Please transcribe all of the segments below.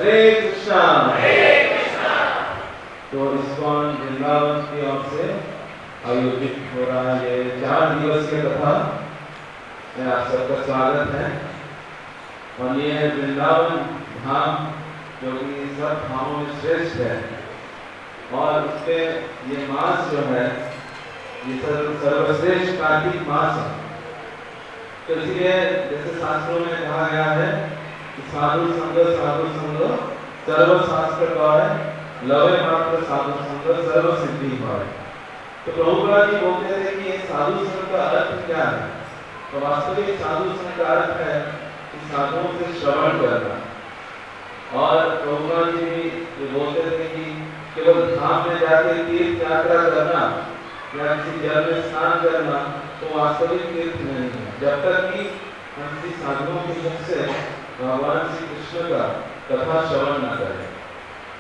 हरे कृष्णा। तो इस्कॉन वृंदावन की ओर से आयोजित हो रहा है ये 4 दिवसीय कथा में आप सबका स्वागत है। और ये है वृंदावन धाम जो कि सब धामों में श्रेष्ठ है और उसके ये मास जो है ये सर्वश्रेष्ठ कार्तिक मास है। तो इसलिए जैसे शास्त्रों में कहा गया है कि साधु संग सर्व शास्त्र गौर लवे मात्र साधु संग सर्व सिद्धि भय। तो प्रभुपाद जी बोलते थे कि ये साधु संग का अर्थ क्या है। तो वास्तविक साधु संग का अर्थ है कि साधुओं से श्रवण करना। और प्रभुपाद जी भी ये बोलते थे कि केवल धाम में जाकर तीर्थ यात्रा करना या किसी जल में स्नान करना तो वास्तविक तीर्थ नहीं है, जब तक कि हम किसी साधुओं के मुख से भगवान श्री कृष्ण का कथा श्रवण न करें।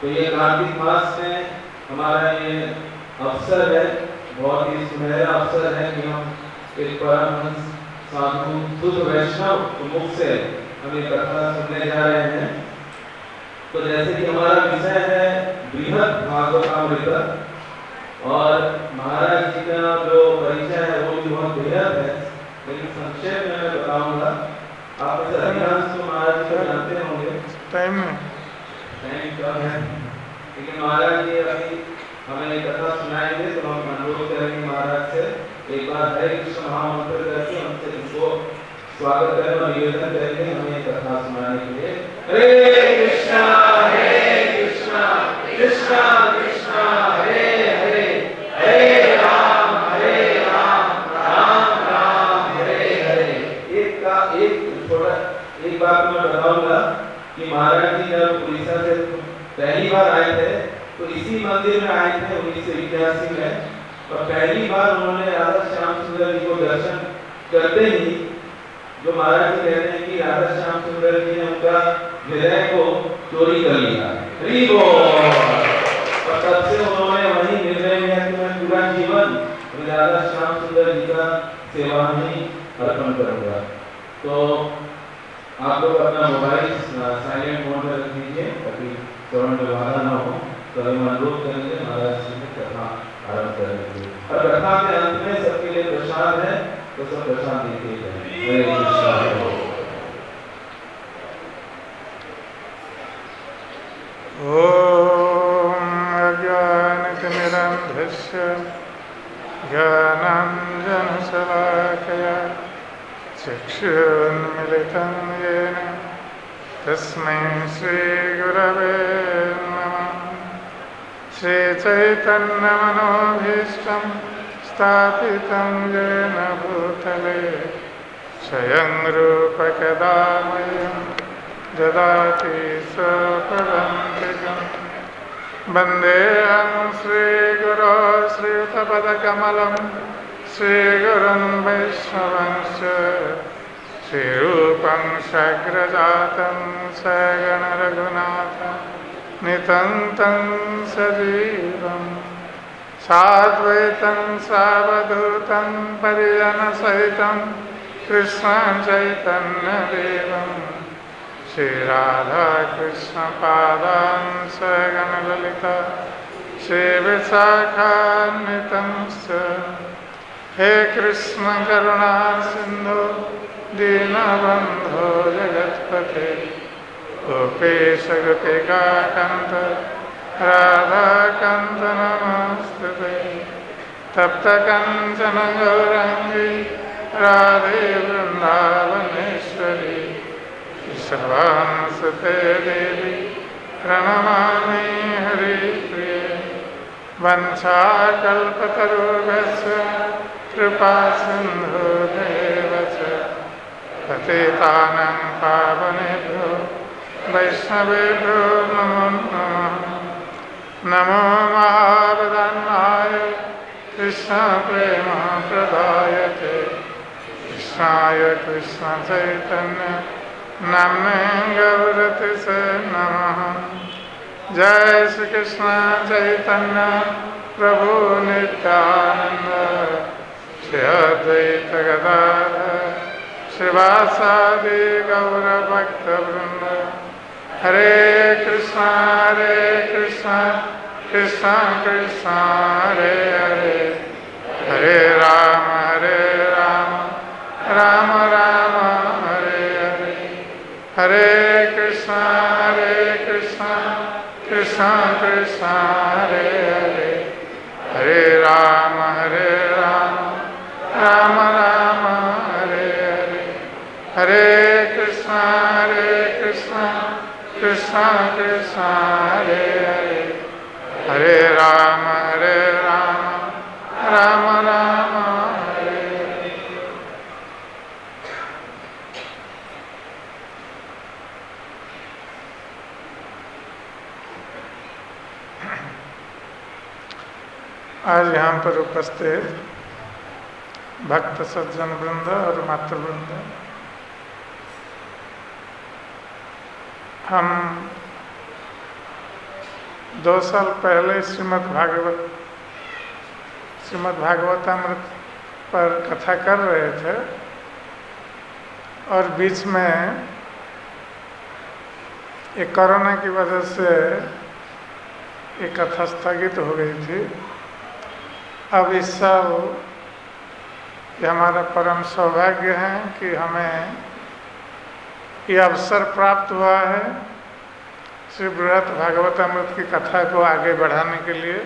तो ये कार्तिक मास में हमारा ये अवसर है, बहुत ही सुनहरा अवसर है कि हम एक परमहंस साधु शुद्ध वैष्णव के मुख से हम ये कथा सुनने जा रहे हैं। तो जैसे कि हमारा विषय है बृहद भागवतामृत और महाराज जी का जो परिचय है वो भी बहुत बृहद है, लेकिन संक्षेप में मैं बताऊंगा। आप अधिकांश तो महाराज जी को जानते होंगे। टाइम कम है, लेकिन महाराज जी अभी हमें एक कथा सुनाएंगे तो हम अनुरोध करेंगे महाराज से एक बार हरे कृष्ण महामंत्र करके हमसे इनको स्वागत करें और निवेदन करेंगे हमें कथा सुनाने के लिए। हरे कृष्णा कृष्णा कृष्णा हरे हरे, हरे राम राम राम हरे हरे। एक बात मैं बताऊंगा कि महाराज जी जब उड़ीसा से पहली बार आए थे तो इसी मंदिर में आए थे 1981 में। और पहली बार उन्होंने राधा श्याम सुंदर जी को दर्शन करते ही जो महाराज जी कहते हैं कि राधा श्याम सुंदर जी ने उनका हृदय को चोरी कर लिया। और तब से उन्होंने वही निर्णय लिया कि मैं पूरा जीवन राधा श्याम सुंदर जी का सेवा में अर्पण करूंगा। तो आप लोग अपना मोबाइल साइलेंट मोड में रख दीजिए ताकि श्रवण में बाधा न हो। तो हम अनुरोध करेंगे महाराज जी की कथा आरंभ करेंगे और कथा के अंत में सबके लिए प्रसाद है तो सब प्रसाद देते हैं। हरे कृष्णा। ओम अज्ञानतिमिरन्धस्य ज्ञानाञ्जनशलाकया चक्षुरुन्मिलितं येन तस्मै श्रीगुरवे नमः। श्रीचैतन्यमनोभीष्टं स्थापितं येन भूतले स्वयं रूपकदा मह्यं ददाति स्वपदान्तिकम्। वन्देऽहं श्रीगुरो श्रीयुतपदकमलं श्रीगुरुं वैष्णवंश्च श्रीरूपं साग्रजातं सगणरघुनाथं नितं सजीवं साद्वैतं सावधूतं परिजनसहितं कृष्णं चैतन्यदेवं श्रीराधा कृष्ण पादान् सगणललिता श्रीविशाखान्वितंश्च। हे कृष्ण करुणा सिन्धु दीनबन्धो जगत्पते गोपेश गोपिकान्त राधाकान्त नमोऽस्तुते। तप्तकाञ्चन गौराङ्गी राधे वृन्दावनेश्वरी सर्वांसुते देवी प्रणमामि हरिप्रिये। वंशाकल्पतरुभ्यश्च कृपासिन्धुभ्येव च पतितानां पावनेभ्यो वैष्णवेभ्यो नमो नमः। नमो महावदन्नाय कृष्णप्रेमप्रदायते कृष्णाय कृष्णचैतन्य नाम्ने गौरतिसे नमः। जय श्री कृष्ण चैतन्य प्रभु नित्यानंद श्री अद्वैत गदाधर श्रीवासादि गौरभक्तवृंद। हरे कृष्ण हरे कृष्णा कृष्णा कृष्णा हरे हरे हरे राम राम राम हरे हरे हरे कृष्णा कृष्णा कृष्णा हरे हरे हरे राम राम राम हरे हरे हरे कृष्णा कृष्णा कृष्णा हरे हरे हरे राम राम राम हरे हरे। आज यहाँ पर उपस्थित भक्त सज्जन वृंद और मातृवृंद, हम 2 साल पहले श्रीमद् भागवतामृत पर कथा कर रहे थे और बीच में ये कोरोना की वजह से ये कथा स्थगित हो गई थी। अब इस साल ये हमारा परम सौभाग्य है कि हमें ये अवसर प्राप्त हुआ है श्री बृहत भागवतामृत की कथा को आगे बढ़ाने के लिए।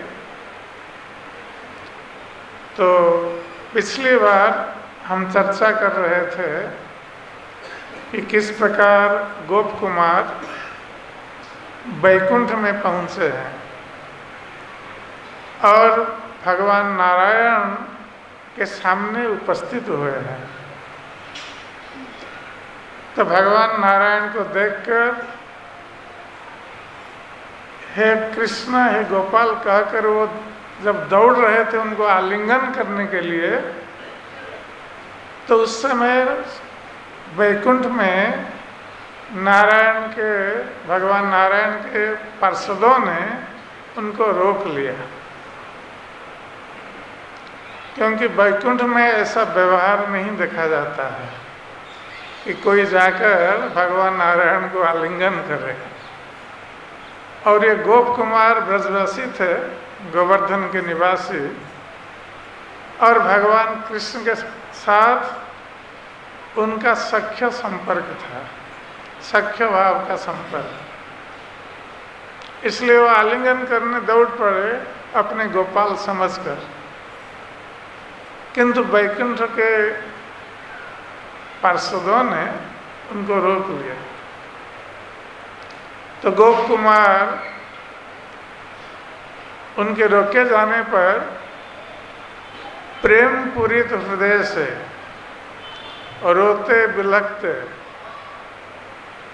तो पिछली बार हम चर्चा कर रहे थे कि किस प्रकार गोप कुमार वैकुंठ में पहुँचे हैं और भगवान नारायण के सामने उपस्थित हुए हैं। तो भगवान नारायण को देखकर हे कृष्ण हे गोपाल कहकर वो जब दौड़ रहे थे उनको आलिंगन करने के लिए, तो उस समय वैकुंठ में भगवान नारायण के पार्षदों ने उनको रोक लिया, क्योंकि वैकुंठ में ऐसा व्यवहार नहीं देखा जाता है कि कोई जाकर भगवान नारायण को आलिंगन करे। और ये गोप कुमार ब्रजवासी थे, गोवर्धन के निवासी, और भगवान कृष्ण के साथ उनका सख्य संपर्क था, सख्य भाव का संपर्क। इसलिए वो आलिंगन करने दौड़ पड़े अपने गोपाल समझकर, किंतु वैकुंठ के पार्षदों ने उनको रोक लिया। तो गोप कुमार उनके रोके जाने पर प्रेम पूरित हृदय से और रोते बिलखते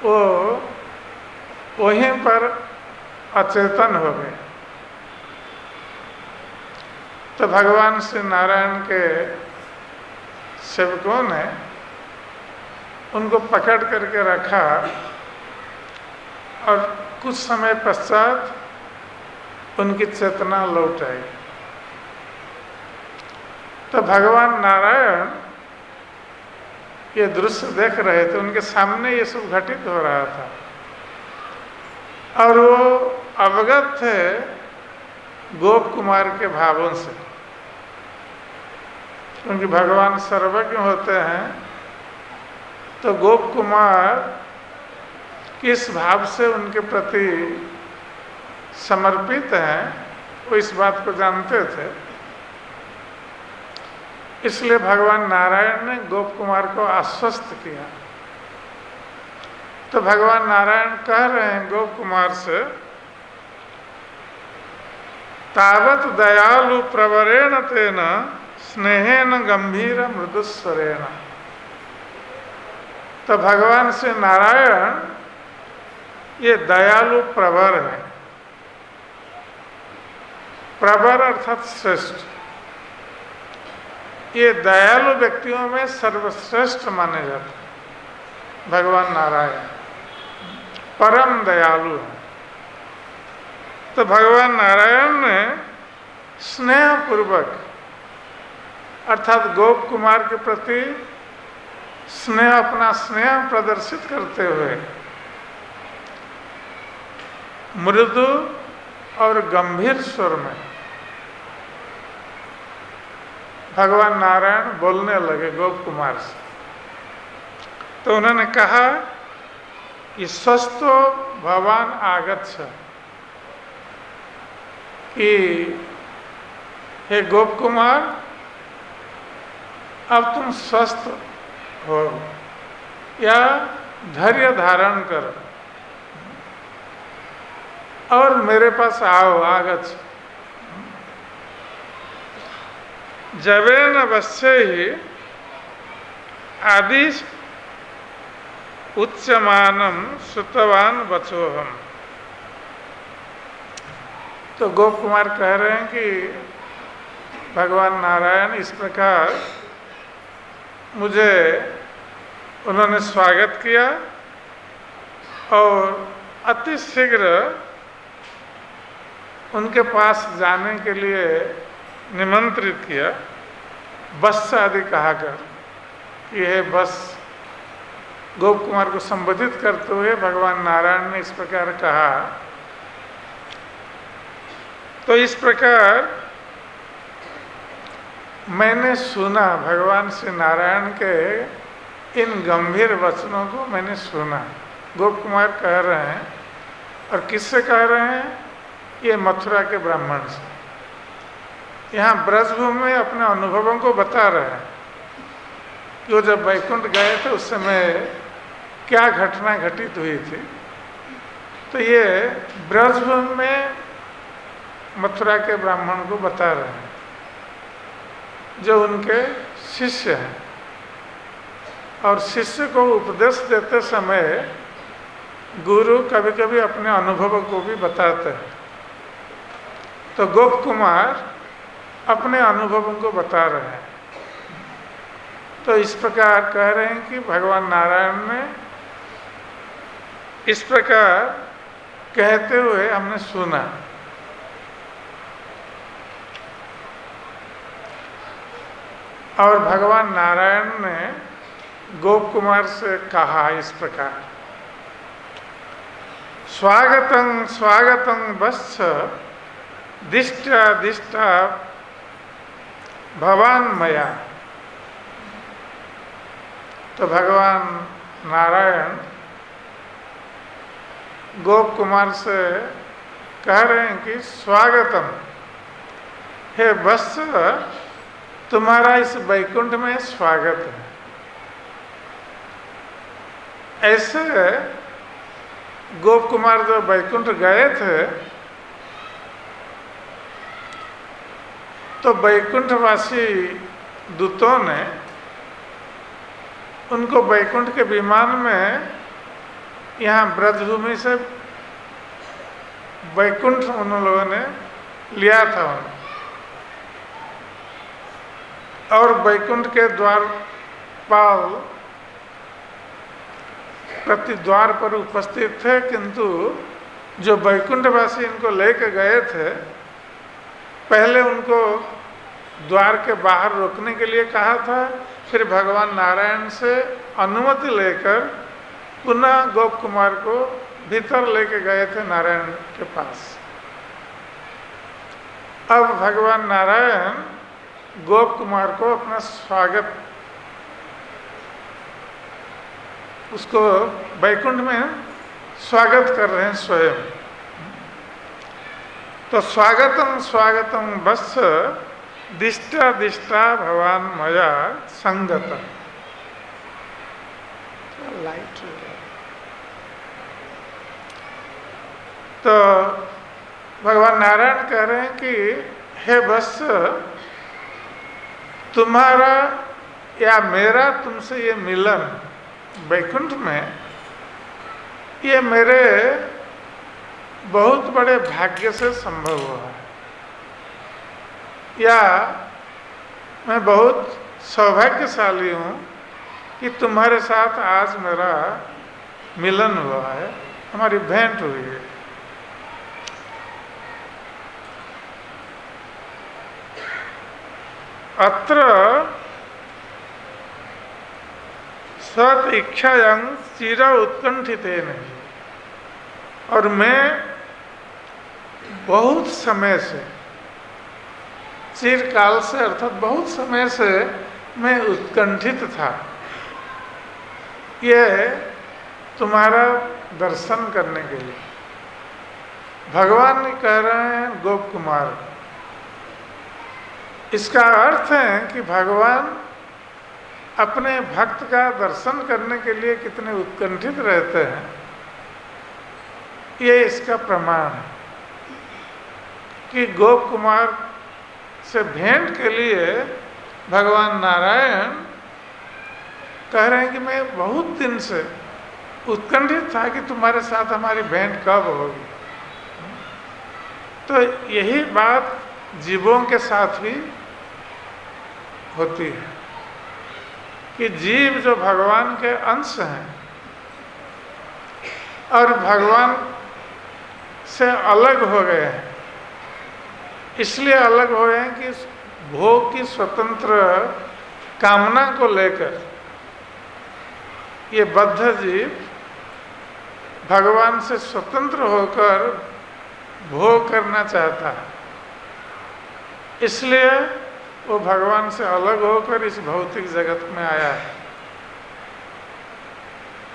वो वहीं पर अचेतन हो गए। तो भगवान श्री नारायण के सेवकों ने उनको पकड़ करके रखा और कुछ समय पश्चात उनकी चेतना लौट आई। तो भगवान नारायण ये दृश्य देख रहे थे, उनके सामने ये सब घटित हो रहा था और वो अवगत थे गोप कुमार के भावों से, क्योंकि भगवान सर्वज्ञ होते हैं। तो गोप कुमार किस भाव से उनके प्रति समर्पित हैं वो इस बात को जानते थे। इसलिए भगवान नारायण ने गोप कुमार को आश्वस्त किया। तो भगवान नारायण कह रहे हैं गोप कुमार से, तावत दयालु प्रवरेण तेन स्नेहेन गंभीर मृदुस्वरेण। तो भगवान श्री नारायण ये दयालु प्रवर है। प्रवर अर्थात श्रेष्ठ। ये दयालु व्यक्तियों में सर्वश्रेष्ठ माने जाते हैं। भगवान नारायण परम दयालु है। तो भगवान नारायण ने स्नेह पूर्वक अर्थात गोप कुमार के प्रति अपना स्नेह प्रदर्शित करते हुए मृदु और गंभीर स्वर में भगवान नारायण बोलने लगे गोप कुमार से। तो उन्होंने कहा कि स्वस्तो भगवान आगच्छ, कि हे गोप कुमार, अब तुम स्वस्थ हो या धैर्य धारण करो और मेरे पास आओ, आगच्छ। जवेन अवश्य ही आदि उच्चमानम श्रुतवान वचोहम। तो गोप कुमार कह रहे हैं कि भगवान नारायण इस प्रकार मुझे उन्होंने स्वागत किया और अति शीघ्र उनके पास जाने के लिए निमंत्रित किया, बस आदि कहा कर कि हे बस। गोप कुमार को संबोधित करते हुए भगवान नारायण ने इस प्रकार कहा। तो इस प्रकार मैंने सुना, भगवान श्री नारायण के इन गंभीर वचनों को मैंने सुना। गोप कुमार कह रहे हैं, और किससे कह रहे हैं? ये मथुरा के ब्राह्मण से। यहाँ ब्रजभूमि में अपने अनुभवों को बता रहे हैं कि वो जब वैकुंठ गए थे उस समय क्या घटना घटित हुई थी। तो ये ब्रजभूमि में मथुरा के ब्राह्मण को बता रहे हैं जो उनके शिष्य हैं, और शिष्य को उपदेश देते समय गुरु कभी कभी अपने अनुभवों को भी बताते हैं। तो गोप कुमार अपने अनुभवों को बता रहे हैं। तो इस प्रकार कह रहे हैं कि भगवान नारायण ने इस प्रकार कहते हुए हमने सुना। और भगवान नारायण ने गोप कुमार से कहा इस प्रकार, स्वागतं स्वागतं वत्स दिष्टा दिष्टा भवान मया। तो भगवान नारायण गोप कुमार से कह रहे हैं कि स्वागतम, हे वत्स, तुम्हारा इस वैकुंठ में स्वागत है। ऐसे गोप कुमार जो वैकुंठ गए थे तो वैकुंठवासी दूतों ने उनको वैकुंठ के विमान में यहाँ ब्रजभूमि से वैकुंठ उन लोगों ने लिया था और वैकुंठ के द्वारपाल प्रति द्वार पर उपस्थित थे, किंतु जो वैकुंठवासी इनको लेकर गए थे पहले उनको द्वार के बाहर रोकने के लिए कहा था, फिर भगवान नारायण से अनुमति लेकर पुनः गोप कुमार को भीतर लेके गए थे नारायण के पास। अब भगवान नारायण गोप कुमार को अपना स्वागत, उसको वैकुंठ में स्वागत कर रहे हैं स्वयं। तो स्वागतम स्वागतम वत्स दिष्टा दिष्टा भवान मया संगत। लाइट हो गया। तो भगवान नारायण कह रहे हैं कि हे वत्स, तुम्हारा या मेरा तुमसे ये मिलन वैकुंठ में, ये मेरे बहुत बड़े भाग्य से संभव हुआ है, या मैं बहुत सौभाग्यशाली हूँ कि तुम्हारे साथ आज मेरा मिलन हुआ है, हमारी भेंट हुई है। अत्र सत इच्छायं चिर उत्कंठितेन, और मैं बहुत समय से, चिरकाल से अर्थात बहुत समय से मैं उत्कंठित था ये तुम्हारा दर्शन करने के लिए। भगवान कह रहे हैं गोप कुमार, इसका अर्थ है कि भगवान अपने भक्त का दर्शन करने के लिए कितने उत्कंठित रहते हैं, ये इसका प्रमाण है कि गोप कुमार से भेंट के लिए भगवान नारायण कह रहे हैं कि मैं बहुत दिन से उत्कंठित था कि तुम्हारे साथ हमारी भेंट कब होगी। तो यही बात जीवों के साथ भी होती है कि जीव जो भगवान के अंश हैं और भगवान से अलग हो गए हैं, इसलिए अलग हो गए हैं कि भोग की स्वतंत्र कामना को लेकर ये बद्ध जीव भगवान से स्वतंत्र होकर भोग करना चाहता है, इसलिए वो भगवान से अलग होकर इस भौतिक जगत में आया है।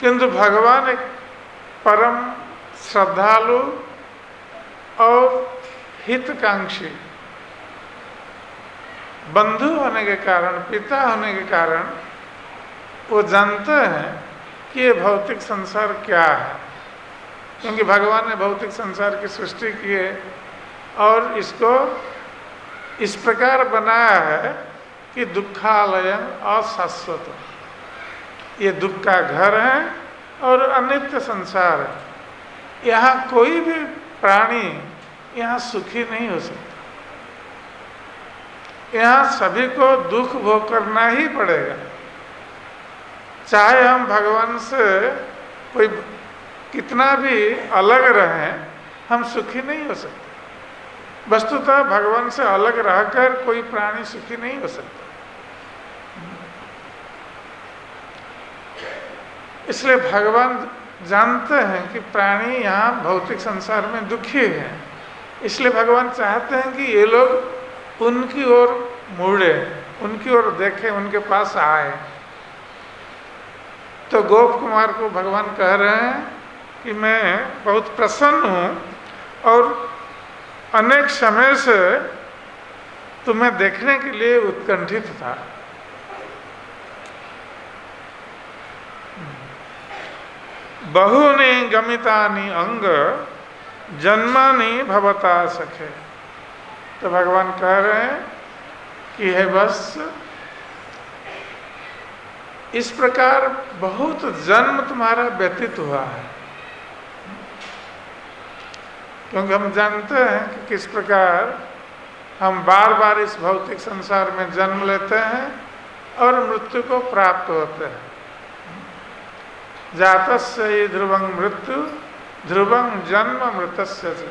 किंतु भगवान एक परम श्रद्धालु और हितकांक्षी बंधु होने के कारण, पिता होने के कारण वो जानते हैं कि ये भौतिक संसार क्या है, क्योंकि भगवान ने भौतिक संसार की सृष्टि की है और इसको इस प्रकार बनाया है कि दुखालयं अशाश्वत, ये दुख का घर है और अनित्य संसार है। यहाँ कोई भी प्राणी यहाँ सुखी नहीं हो सकता, यहाँ सभी को दुख भोग करना ही पड़ेगा। चाहे हम भगवान से कोई कितना भी अलग रहें, हम सुखी नहीं हो सकते। वस्तुतः भगवान से अलग रहकर कोई प्राणी सुखी नहीं हो सकता। इसलिए भगवान जानते हैं कि प्राणी यहाँ भौतिक संसार में दुखी हैं, इसलिए भगवान चाहते हैं कि ये लोग उनकी ओर मुड़े, उनकी ओर देखें, उनके पास आए। तो गोप कुमार को भगवान कह रहे हैं कि मैं बहुत प्रसन्न हूँ और अनेक समय से तुम्हें देखने के लिए उत्कंठित था। बहुनि गमितानि अंग जन्मानि भवता सखे। तो भगवान कह रहे हैं कि है बस इस प्रकार बहुत जन्म तुम्हारा व्यतीत हुआ है, क्योंकि हम जानते हैं कि किस प्रकार हम बार बार इस भौतिक संसार में जन्म लेते हैं और मृत्यु को प्राप्त होते हैं। जातस्य ही ध्रुवं मृत्यु ध्रुवं जन्म मृतस्य च।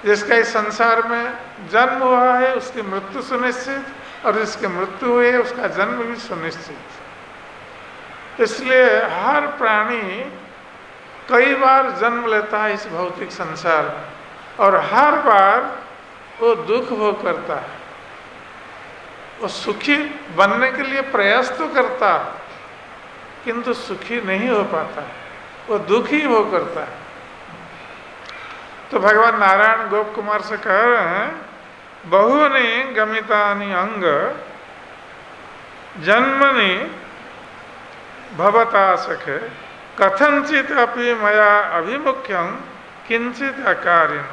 जिसका इस संसार में जन्म हुआ है उसकी मृत्यु सुनिश्चित, और जिसकी मृत्यु हुई है उसका जन्म भी सुनिश्चित। इसलिए हर प्राणी कई बार जन्म लेता है इस भौतिक संसार में, और हर बार वो दुख भोग करता है। वो सुखी बनने के लिए प्रयास तो करता है, किंतु सुखी नहीं हो पाता है, वो दुखी हो करता है। तो भगवान नारायण गोप कुमार से कह रहे हैं, बहुनि गमितानि अंग जन्मनि भवता सखे कथंचित अपि मया अभिमुख्यं किंचित अकारिण।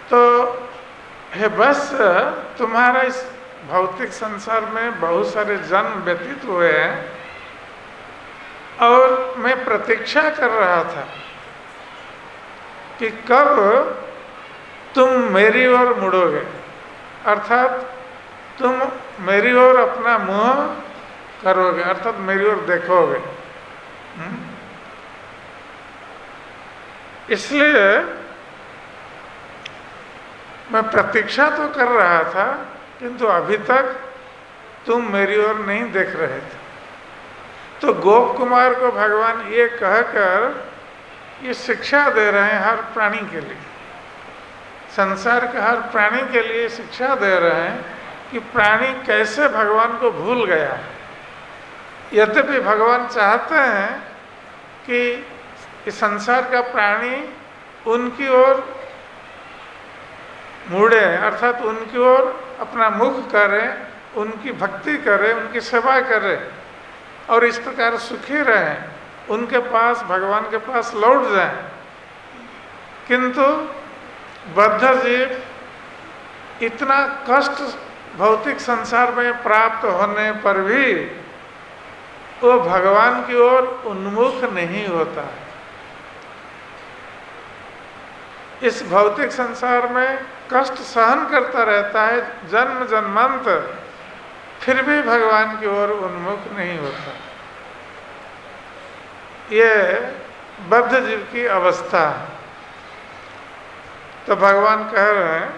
तो हे बस तुम्हारा इस भौतिक संसार में बहुत सारे जन्म व्यतीत हुए हैं और मैं प्रतीक्षा कर रहा था कि कब तुम मेरी ओर मुड़ोगे, अर्थात तुम मेरी ओर अपना मुंह करोगे, अर्थात मेरी ओर देखोगे। इसलिए मैं प्रतीक्षा तो कर रहा था, किंतु अभी तक तुम मेरी ओर नहीं देख रहे थे। तो गोप कुमार को भगवान ये कहकर ये शिक्षा दे रहे हैं हर प्राणी के लिए, संसार के हर प्राणी के लिए शिक्षा दे रहे हैं कि प्राणी कैसे भगवान को भूल गया है। यद्यपि भगवान चाहते हैं कि इस संसार का प्राणी उनकी ओर मुड़े, अर्थात उनकी ओर अपना मुख करे, उनकी भक्ति करे, उनकी सेवा करे और इस प्रकार सुखी रहें, उनके पास, भगवान के पास लौट जाएं। किंतु बद्ध जीव इतना कष्ट भौतिक संसार में प्राप्त होने पर भी वो भगवान की ओर उन्मुख नहीं होता है। इस भौतिक संसार में कष्ट सहन करता रहता है जन्म जन्मांतर, फिर भी भगवान की ओर उन्मुख नहीं होता। ये बद्ध जीव की अवस्था है। तो भगवान कह रहे हैं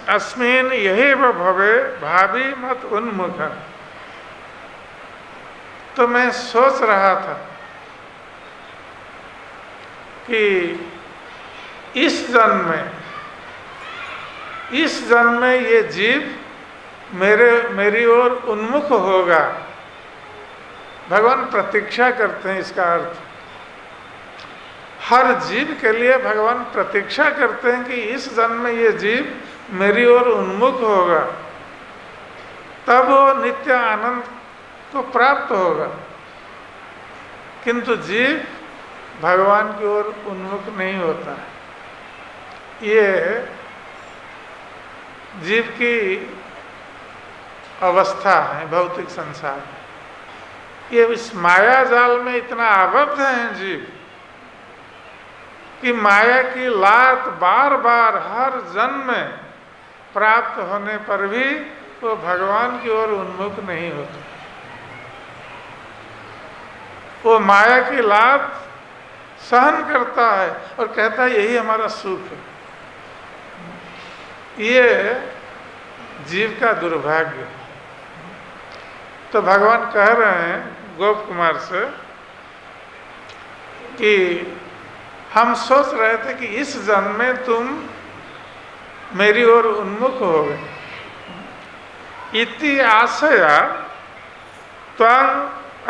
अस्मिन यही भवे भावी मत उन्मुख। तो मैं सोच रहा था कि इस जन्म में ये जीव मेरी ओर उन्मुख होगा। भगवान प्रतीक्षा करते हैं, इसका अर्थ हर जीव के लिए भगवान प्रतीक्षा करते हैं कि इस जन्म में ये जीव मेरी ओर उन्मुख होगा, तब वो नित्य आनंद को प्राप्त होगा। किंतु जीव भगवान की ओर उन्मुख नहीं होता है। ये जीव की अवस्था है भौतिक संसार। ये इस माया जाल में इतना आबद्ध हैं जीव कि माया की लात बार बार हर जन्म में प्राप्त होने पर भी वो भगवान की ओर उन्मुख नहीं होता। वो माया की लात सहन करता है और कहता है यही हमारा सुख है। ये जीव का दुर्भाग्य है। तो भगवान कह रहे हैं गोप कुमार से कि हम सोच रहे थे कि इस जन्म में तुम मेरी ओर उन्मुख हो गए। इति आशया त्वं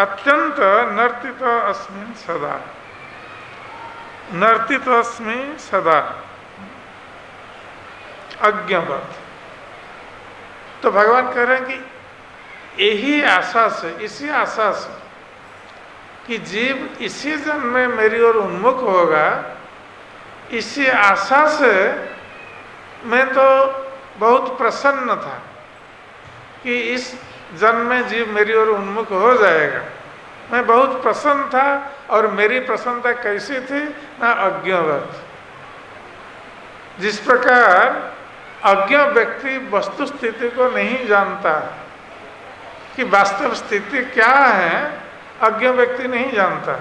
अत्यंत नर्तित अस्मिन् सदा, नर्तित अस्मि सदा अज्ञवत। तो भगवान कह रहे हैं कि यही आशा से, इसी आशा से कि जीव इसी जन्म में मेरी ओर उन्मुख होगा, इसी आशा से मैं तो बहुत प्रसन्न था कि इस जन्म में जीव मेरी ओर उन्मुख हो जाएगा। मैं बहुत प्रसन्न था और मेरी प्रसन्नता कैसी थी ना, अज्ञवत। जिस प्रकार अज्ञ व्यक्ति वस्तु स्थिति को नहीं जानता कि वास्तव स्थिति क्या है, अज्ञ व्यक्ति नहीं जानता,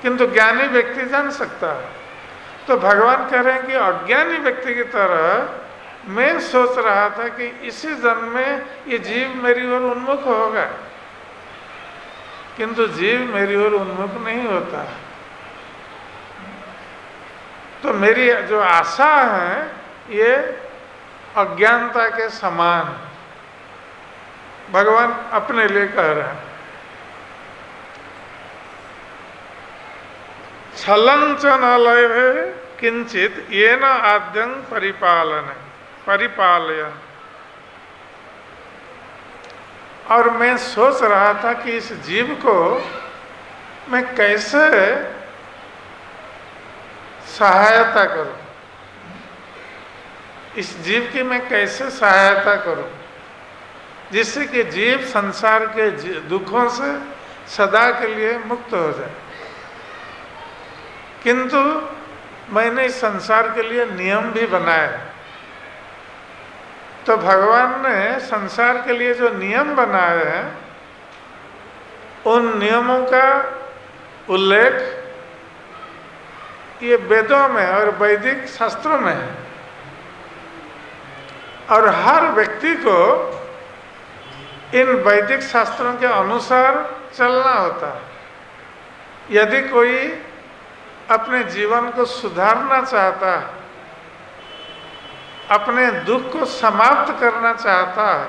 किंतु ज्ञानी व्यक्ति जान सकता है। तो भगवान कह रहे हैं कि अज्ञानी व्यक्ति की तरह मैं सोच रहा था कि इसी जन्म में ये जीव मेरी ओर उन्मुख होगा, किंतु जीव मेरी ओर उन्मुख नहीं होता। तो मेरी जो आशा है ये अज्ञानता के समान भगवान अपने लिए कह रहे हैं। छलं च न लभे किंचित येन आद्यं परिपालयन्। और मैं सोच रहा था कि इस जीव को मैं कैसे सहायता करूं, इस जीव की मैं कैसे सहायता करूं जिससे कि जीव संसार के दुखों से सदा के लिए मुक्त हो जाए। किंतु मैंने इस संसार के लिए नियम भी बनाए। तो भगवान ने संसार के लिए जो नियम बनाए हैं उन नियमों का उल्लेख ये वेदों में और वैदिक शास्त्रों में है। और हर व्यक्ति को इन वैदिक शास्त्रों के अनुसार चलना होता है। यदि कोई अपने जीवन को सुधारना चाहता है, अपने दुख को समाप्त करना चाहता है,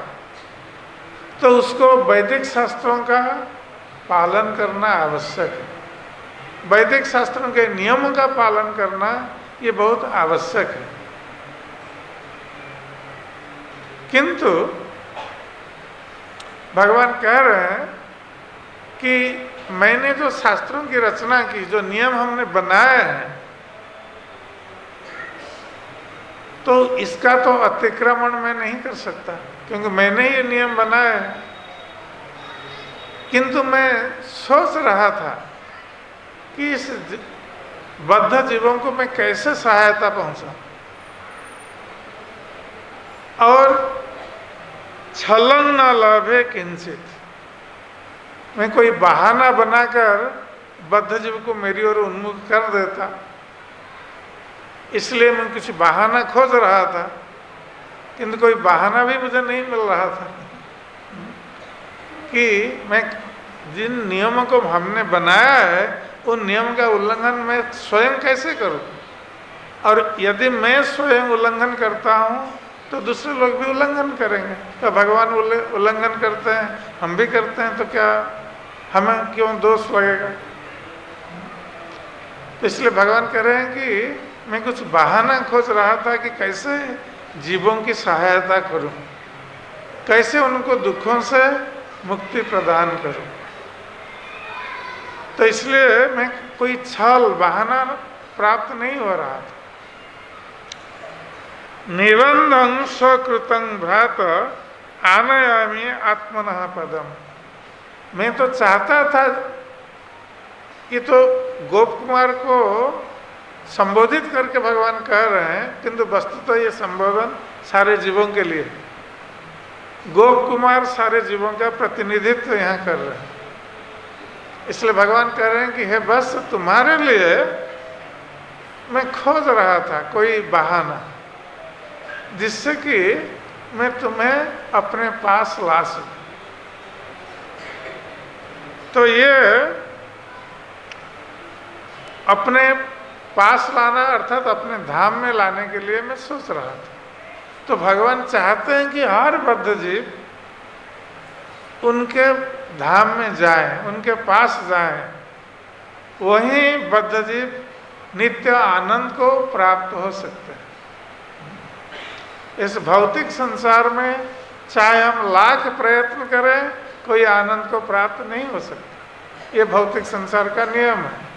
तो उसको वैदिक शास्त्रों का पालन करना आवश्यक है। वैदिक शास्त्रों के नियमों का पालन करना ये बहुत आवश्यक है। किंतु भगवान कह रहे हैं कि मैंने जो शास्त्रों की रचना की, जो नियम हमने बनाए हैं, तो इसका तो अतिक्रमण मैं नहीं कर सकता, क्योंकि मैंने ये नियम बनाए हैं। किंतु मैं सोच रहा था कि इस बद्ध जीवों को मैं कैसे सहायता पहुंचा, और छलन न लभे किंचित, मैं कोई बहाना बनाकर बद्ध जीव को मेरी ओर उन्मुख कर देता। इसलिए मैं कुछ बहाना खोज रहा था, किंतु कोई बहाना भी मुझे नहीं मिल रहा था कि मैं जिन नियमों को हमने बनाया है उन नियम का उल्लंघन मैं स्वयं कैसे करूं, और यदि मैं स्वयं उल्लंघन करता हूं तो दूसरे लोग भी उल्लंघन करेंगे। तो भगवान उल्लंघन करते हैं, हम भी करते हैं, तो क्या हमें क्यों दोष लगेगा? तो इसलिए भगवान कह रहे हैं कि मैं कुछ बहाना खोज रहा था कि कैसे जीवों की सहायता करूं, कैसे उनको दुखों से मुक्ति प्रदान करूं। तो इसलिए मैं कोई छल बहाना प्राप्त नहीं हो रहा था। निबंधं स्वकृतं भ्रात आनयामि आत्मनः पदम, मैं तो चाहता था कि तो गोप कुमार को संबोधित करके भगवान कह रहे हैं, किंतु वस्तुतः ये संबोधन सारे जीवों के लिए, गोप कुमार सारे जीवों का प्रतिनिधित्व यहाँ कर रहे हैं। इसलिए भगवान कह रहे हैं कि हे बस तुम्हारे लिए मैं खोज रहा था कोई बहाना जिससे कि मैं तुम्हें अपने पास ला सकूं। तो ये अपने पास लाना अर्थात अपने धाम में लाने के लिए मैं सोच रहा था। तो भगवान चाहते हैं कि हर बद्ध जीव उनके धाम में जाएं, उनके पास जाएं, वहीं बद्ध जीव नित्य आनंद को प्राप्त हो सकते हैं। इस भौतिक संसार में चाहे हम लाख प्रयत्न करें, कोई आनंद को प्राप्त नहीं हो सकता। ये भौतिक संसार का नियम है।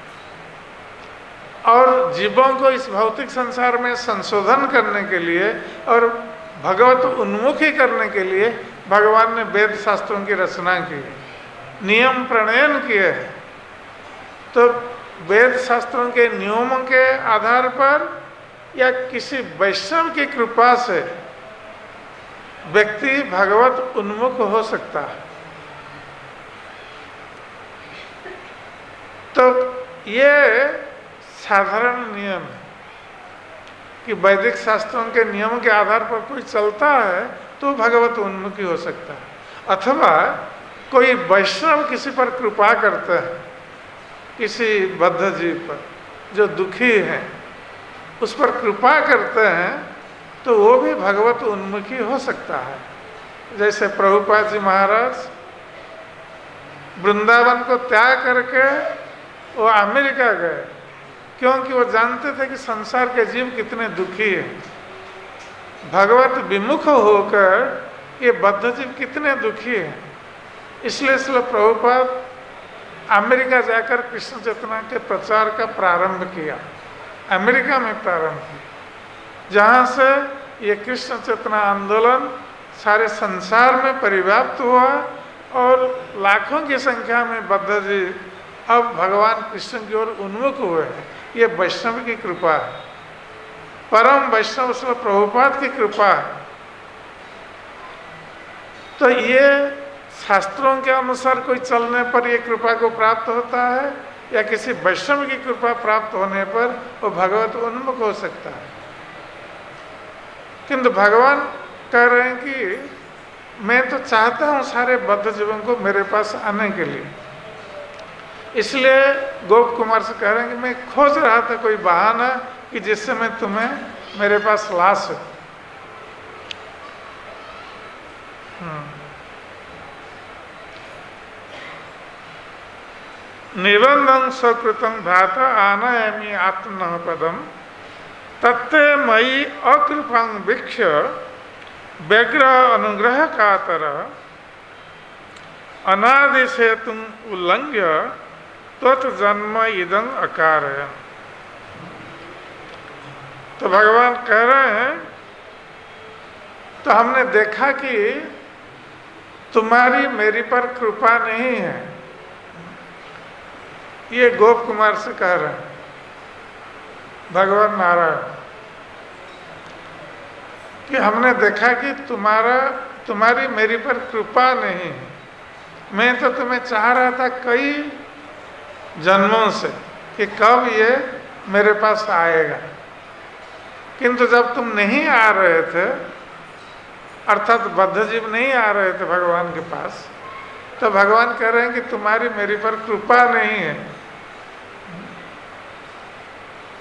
और जीवों को इस भौतिक संसार में संशोधन करने के लिए और भगवत उन्मुखी करने के लिए भगवान ने वेद शास्त्रों की रचना की, नियम प्रणयन किए हैं। तो वेद शास्त्रों के नियमों के आधार पर या किसी वैष्णव की कृपा से व्यक्ति भगवत उन्मुख हो सकता है। तो ये साधारण नियम है कि वैदिक शास्त्रों के नियमों के आधार पर कोई चलता है तो भगवत उन्मुखी हो सकता है। अथवा कोई वैष्णव किसी पर कृपा करता है, किसी बद्ध जीव पर जो दुखी है उस पर कृपा करते हैं, तो वो भी भगवत उन्मुखी हो सकता है। जैसे प्रभुपाद जी महाराज वृंदावन को त्याग करके वो अमेरिका गए, क्योंकि वो जानते थे कि संसार के जीव कितने दुखी हैं। भगवत विमुख होकर ये बद्ध जीव कितने दुखी हैं। इसलिए प्रभुपाद अमेरिका जाकर कृष्ण चेतना के प्रचार का प्रारंभ किया, अमेरिका में प्रारंभ किया, जहाँ से ये कृष्ण चेतना आंदोलन सारे संसार में परिव्याप्त हुआ और लाखों की संख्या में बद्ध जीव अब भगवान कृष्ण की ओर उन्मुख हुए हैं। ये वैष्णव की कृपा है, परम वैष्णव प्रभुपाद की कृपा है। तो ये शास्त्रों के अनुसार कोई चलने पर ये कृपा को प्राप्त होता है, या किसी वैष्णव की कृपा प्राप्त होने पर वो भगवत उन्मुख हो सकता है। किंतु भगवान कह रहे हैं कि मैं तो चाहता हूँ सारे बद्ध जीवों को मेरे पास आने के लिए। इसलिए गोप कुमार से कह रहे हैं कि मैं खोज रहा था कोई बहाना कि जिससे मैं तुम्हें मेरे पास ला सकूं। निबंधं सकृतं भ्राता आनयामि आत्मनः पदम तत्ते मयि अकृपं वीक्ष्य व्यग्र अनुग्रह कातर अनादि सेतुं उल्लंघ्य त्वत् जन्म इदं अकारयन्। तो भगवान कह रहे हैं, तो हमने देखा कि तुम्हारी मेरी पर कृपा नहीं है। ये गोप कुमार से कह रहे हैं भगवान नारायण कि हमने देखा कि तुम्हारी मेरी पर कृपा नहीं है। मैं तो तुम्हें चाह रहा था कई जन्मों से कि कब ये मेरे पास आएगा, किंतु जब तुम नहीं आ रहे थे, अर्थात बद्ध जीव नहीं आ रहे थे भगवान के पास, तो भगवान कह रहे हैं कि तुम्हारी मेरी पर कृपा नहीं है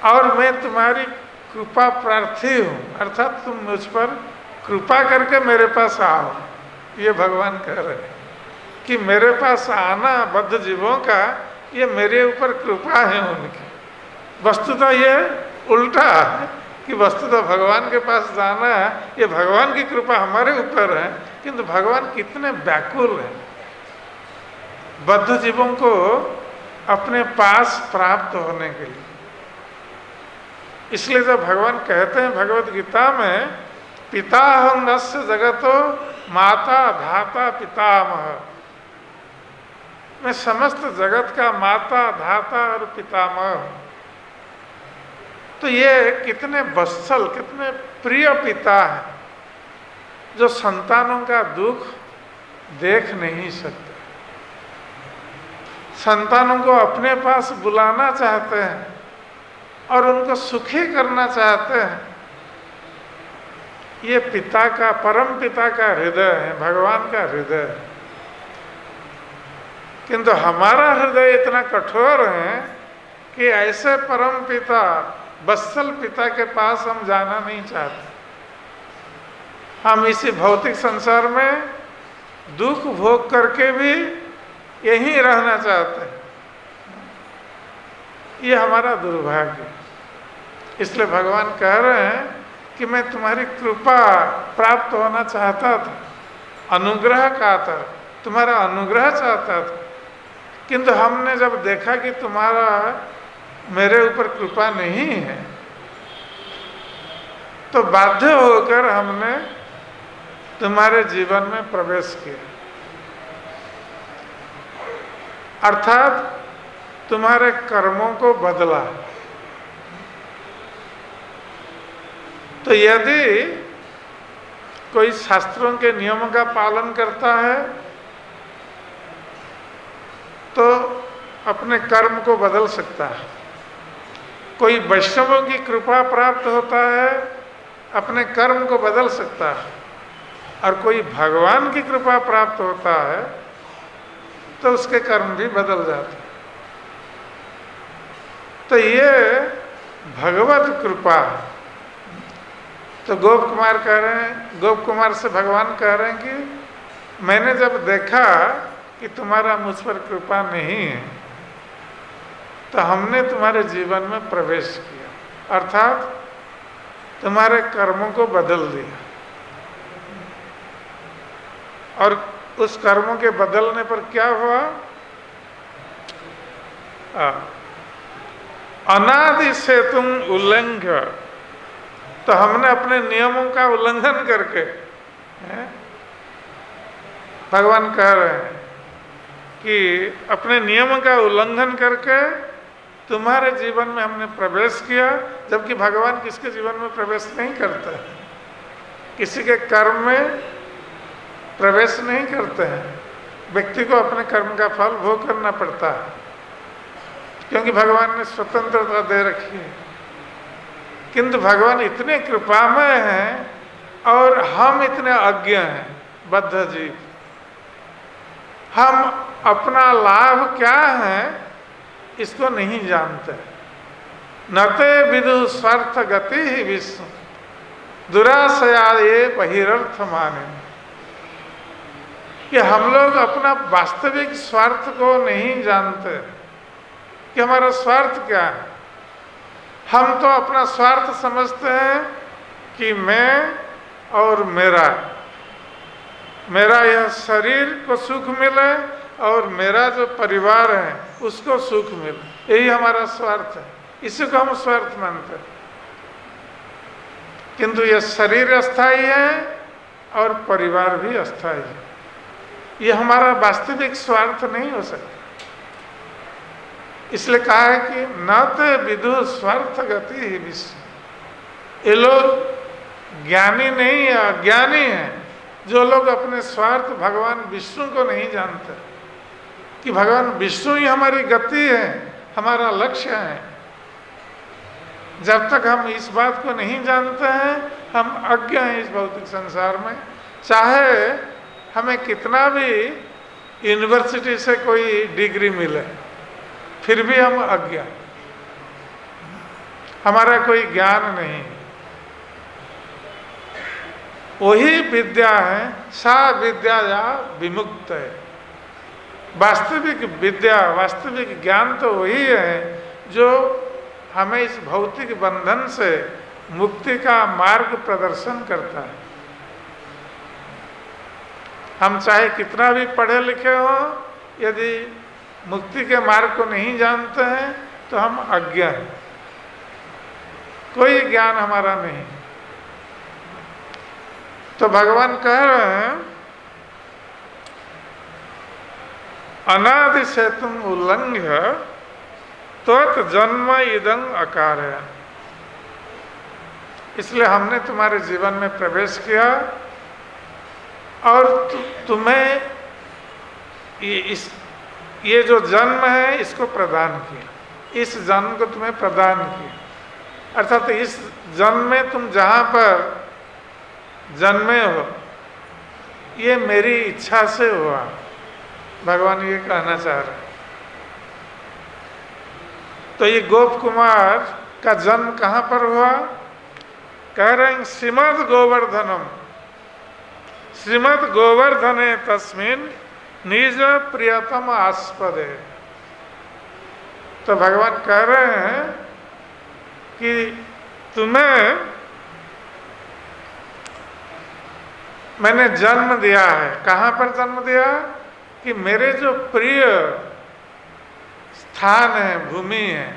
और मैं तुम्हारी कृपा प्रार्थी हूँ, अर्थात तुम मुझ पर कृपा करके मेरे पास आओ। ये भगवान कह रहे हैं कि मेरे पास आना बद्ध जीवों का ये मेरे ऊपर कृपा है उनकी। वस्तुतः ये उल्टा है कि वस्तुतः भगवान के पास जाना है ये भगवान की कृपा हमारे ऊपर है, किंतु भगवान कितने व्याकुल हैं बद्ध जीवों को अपने पास प्राप्त होने के लिए। इसलिए जब भगवान कहते हैं भगवत गीता में पिताहं नस्य जगतो माता धाता पितामह, मैं समस्त जगत का माता धाता और पितामह। तो ये कितने वत्सल कितने प्रिय पिता है जो संतानों का दुख देख नहीं सकते, संतानों को अपने पास बुलाना चाहते हैं और उनको सुखी करना चाहते हैं। ये पिता का परम पिता का हृदय है, भगवान का हृदय है। किंतु हमारा हृदय इतना कठोर है कि ऐसे परम पिता वत्सल पिता के पास हम जाना नहीं चाहते। हम इसी भौतिक संसार में दुख भोग करके भी यहीं रहना चाहते हैं। ये हमारा दुर्भाग्य। इसलिए भगवान कह रहे हैं कि मैं तुम्हारी कृपा प्राप्त होना चाहता था, अनुग्रह कातर, तुम्हारा अनुग्रह चाहता था, किंतु हमने जब देखा कि तुम्हारा मेरे ऊपर कृपा नहीं है तो बाध्य होकर हमने तुम्हारे जीवन में प्रवेश किया, अर्थात तुम्हारे कर्मों को बदला। तो यदि कोई शास्त्रों के नियमों का पालन करता है तो अपने कर्म को बदल सकता है, कोई वैष्णवों की कृपा प्राप्त होता है अपने कर्म को बदल सकता है, और कोई भगवान की कृपा प्राप्त होता है तो उसके कर्म भी बदल जाते हैं। तो ये भगवत कृपा है। तो गोप कुमार कह रहे हैं, गोप कुमार से भगवान कह रहे हैं कि मैंने जब देखा कि तुम्हारा मुझ पर कृपा नहीं है तो हमने तुम्हारे जीवन में प्रवेश किया, अर्थात तुम्हारे कर्मों को बदल दिया। और उस कर्मों के बदलने पर क्या हुआ? अनादि से तुम उल्लंघ्य, तो हमने अपने नियमों का उल्लंघन करके, भगवान कह रहे हैं कि अपने नियमों का उल्लंघन करके तुम्हारे जीवन में हमने प्रवेश किया, जबकि भगवान किसके जीवन में प्रवेश नहीं करता है, किसी के कर्म में प्रवेश नहीं करते हैं। व्यक्ति को अपने कर्म का फल भोग करना पड़ता है, क्योंकि भगवान ने स्वतंत्रता दे रखी है। किंतु भगवान इतने कृपामय हैं और हम इतने अज्ञ हैं, बद्ध जीव। हम अपना लाभ क्या है इसको नहीं जानते। न ते विदु स्वार्थ गति ही विश्व दुराशया ये बहिरर्थ माने। कि हम लोग अपना वास्तविक स्वार्थ को नहीं जानते कि हमारा स्वार्थ क्या है। हम तो अपना स्वार्थ समझते हैं कि मैं और मेरा यह शरीर को सुख मिले और मेरा जो परिवार है उसको सुख मिले, यही हमारा स्वार्थ है। इसी को हम स्वार्थ मानते हैं। किंतु यह शरीर अस्थाई है और परिवार भी अस्थाई है। ये हमारा वास्तविक स्वार्थ नहीं हो सकता। इसलिए कहा है कि न ते विदु स्वार्थ गति ही विश्व। ये लोग ज्ञानी नहीं है, अज्ञानी है जो लोग अपने स्वार्थ भगवान विष्णु को नहीं जानते कि भगवान विष्णु ही हमारी गति है, हमारा लक्ष्य है। जब तक हम इस बात को नहीं जानते हैं हम अज्ञ हैं इस भौतिक संसार में। चाहे हमें कितना भी यूनिवर्सिटी से कोई डिग्री मिले फिर भी हम अज्ञ, हमारा कोई ज्ञान नहीं। वही विद्या है सा विद्या या विमुक्त है। वास्तविक विद्या, वास्तविक ज्ञान तो वही है जो हमें इस भौतिक बंधन से मुक्ति का मार्ग प्रदर्शन करता है। हम चाहे कितना भी पढ़े लिखे हों, यदि मुक्ति के मार्ग को नहीं जानते हैं तो हम अज्ञ हैं, कोई ज्ञान हमारा नहीं। तो भगवान कह रहे हैं अनादि से तुम उल्लंघ्य त्वत् जन्म इदं अकार है। इसलिए हमने तुम्हारे जीवन में प्रवेश किया और तुम्हें ये जो जन्म है इसको प्रदान किया, इस जन्म को तुम्हें प्रदान किया। अर्थात इस जन्म में तुम जहाँ पर जन्मे हो ये मेरी इच्छा से हुआ, भगवान ये कहना चाह रहे हैं। तो ये गोप कुमार का जन्म कहाँ पर हुआ? कह रहे हैं श्रीमद् गोवर्धनम, श्रीमद् गोवर्धने तस्मिन् निज प्रियतम आस्पदे। तो भगवान कह रहे हैं कि तुम्हें मैंने जन्म दिया है। कहाँ पर जन्म दिया? कि मेरे जो प्रिय स्थान है, भूमि है,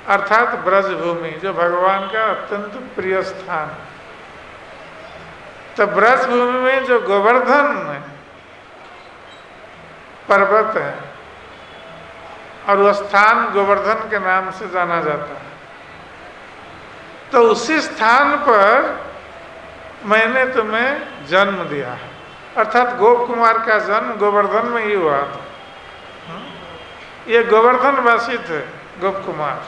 अर्थात ब्रज भूमि, जो भगवान का अत्यंत प्रिय स्थान। तो ब्रज भूमि में जो गोवर्धन पर्वत है और वह स्थान गोवर्धन के नाम से जाना जाता है, तो उसी स्थान पर मैंने तुम्हें जन्म दिया है। अर्थात गोप कुमार का जन्म गोवर्धन में ही हुआ था। ये गोवर्धन वासी थे गोप कुमार।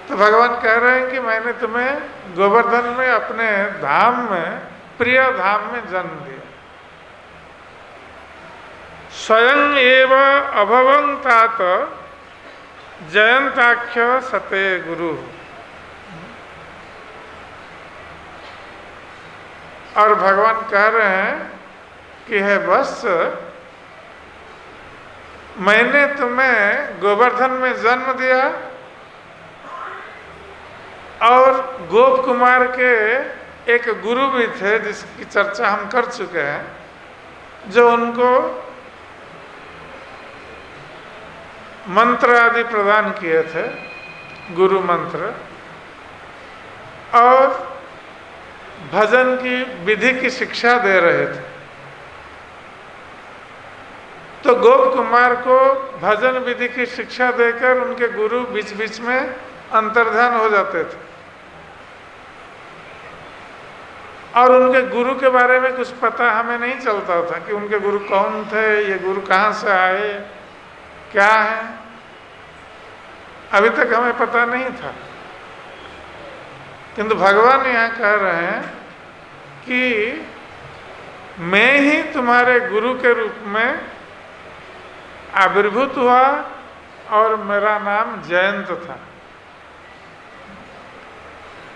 तो भगवान कह रहे हैं कि मैंने तुम्हें गोवर्धन में अपने धाम में, प्रिय धाम में जन्म दिया। स्वयं एव अभवं तात जयंताख्य सते गुरु। और भगवान कह रहे हैं कि है बस मैंने तुम्हें गोवर्धन में जन्म दिया और गोप कुमार के एक गुरु भी थे जिसकी चर्चा हम कर चुके हैं, जो उनको मंत्र आदि प्रदान किए थे, गुरु मंत्र, और भजन की विधि की शिक्षा दे रहे थे। तो गोप कुमार को भजन विधि की शिक्षा देकर उनके गुरु बीच बीच में अंतर्ध्यान हो जाते थे और उनके गुरु के बारे में कुछ पता हमें नहीं चलता था कि उनके गुरु कौन थे, ये गुरु कहाँ से आए, क्या है, अभी तक हमें पता नहीं था। किंतु भगवान यहाँ कह रहे हैं कि मैं ही तुम्हारे गुरु के रूप में आविर्भूत हुआ और मेरा नाम जयंत था।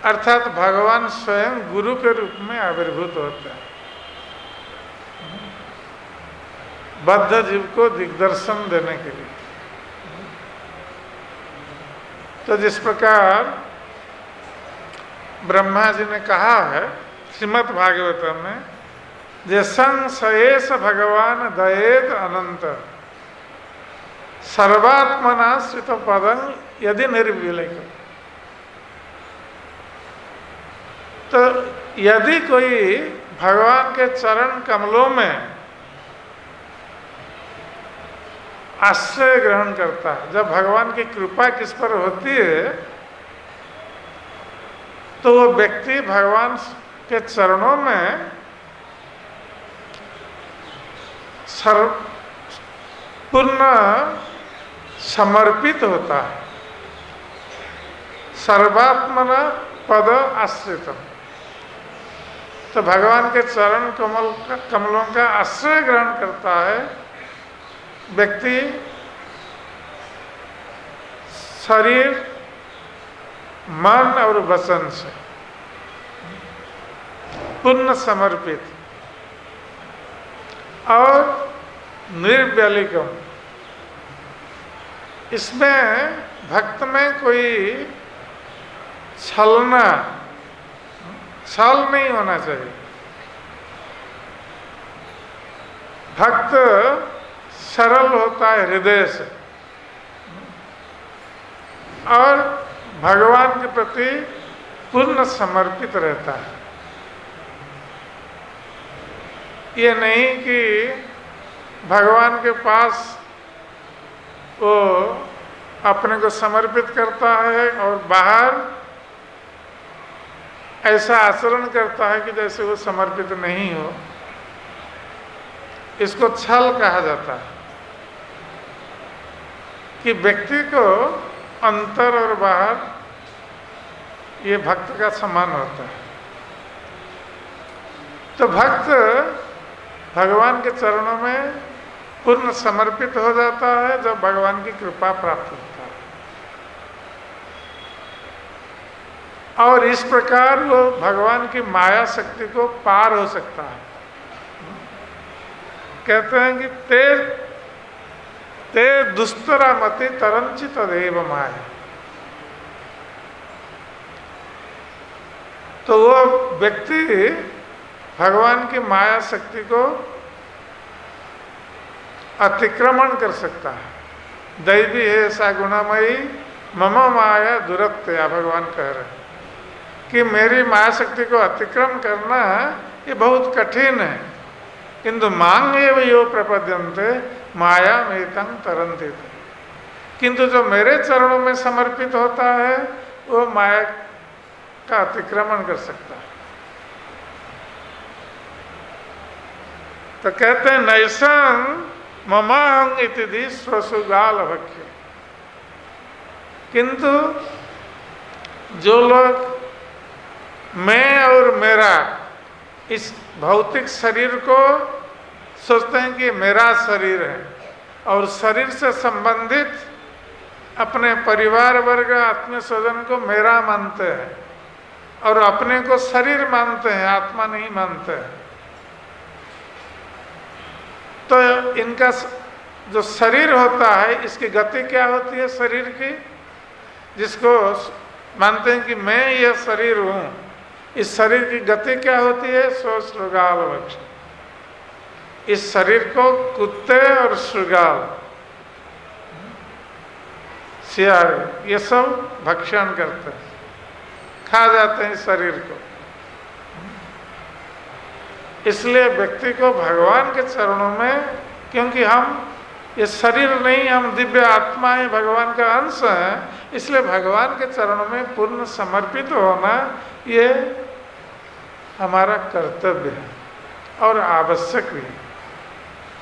अर्थात भगवान स्वयं गुरु के रूप में आविर्भूत होते हैं, बद्ध जीव को दिग्दर्शन देने के लिए। तो जिस प्रकार ब्रह्मा जी ने कहा है श्रीमद् भागवतम में, जैसं सएस भगवान दयेत अनंत सर्वात्मना स्थित पदं यदि निर्विलय। तो यदि कोई भगवान के चरण कमलों में आश्रय ग्रहण करता है, जब भगवान की कृपा किस पर होती है तो वो व्यक्ति भगवान के चरणों में पूर्ण समर्पित होता है। सर्वात्मना पद आश्रितम। तो भगवान के चरण कमलों का आश्रय ग्रहण करता है व्यक्ति, शरीर, मन और वचन से पूर्ण समर्पित और निर्व्यलिकम। इसमें भक्त में कोई छल नहीं होना चाहिए। भक्त सरल होता है हृदय से और भगवान के प्रति पूर्ण समर्पित रहता है। ये नहीं कि भगवान के पास वो अपने को समर्पित करता है और बाहर ऐसा आचरण करता है कि जैसे वो समर्पित नहीं हो। इसको छल कहा जाता है कि व्यक्ति को अंतर और बाहर ये भक्त का समान होता है। तो भक्त भगवान के चरणों में पूर्ण समर्पित हो जाता है जब भगवान की कृपा प्राप्त होता है, और इस प्रकार वो भगवान की माया शक्ति को पार हो सकता है। कहते हैं कि ते दुस्तरा मति तरंची तदेव माया। तो वो व्यक्ति भगवान की माया शक्ति को अतिक्रमण कर सकता है। दैवी है ऐसा गुणामयी मम माया दुरत्या। भगवान कह रहे हैं कि मेरी माया शक्ति को अतिक्रम करना ये बहुत कठिन है, किंतु मांग एव यो प्रपद्यन्ते माया मेतं तरन्ति। किंतु जो मेरे चरणों में समर्पित होता है वो माया का अतिक्रमण कर सकता है। तो कहते हैं नैसं ममाहं इति स्वसुगाल भक्ष्य। किंतु जो लोग मैं और मेरा इस भौतिक शरीर को सोचते हैं कि मेरा शरीर है और शरीर से संबंधित अपने परिवार वर्ग आत्मीय स्वजन को मेरा मानते हैं और अपने को शरीर मानते हैं, आत्मा नहीं मानते हैं, तो इनका जो शरीर होता है इसकी गति क्या होती है शरीर की, जिसको मानते हैं कि मैं यह शरीर हूँ, इस शरीर की गति क्या होती है स्वशृगाल भक्षण। इस शरीर को कुत्ते और शृगाल सियार ये सब भक्षण करते हैं, खा जाते हैं इस शरीर को। इसलिए व्यक्ति को भगवान के चरणों में, क्योंकि हम ये शरीर नहीं, हम दिव्य आत्मा है, भगवान का अंश है, इसलिए भगवान के चरणों में पूर्ण समर्पित होना ये हमारा कर्तव्य है और आवश्यक भी है।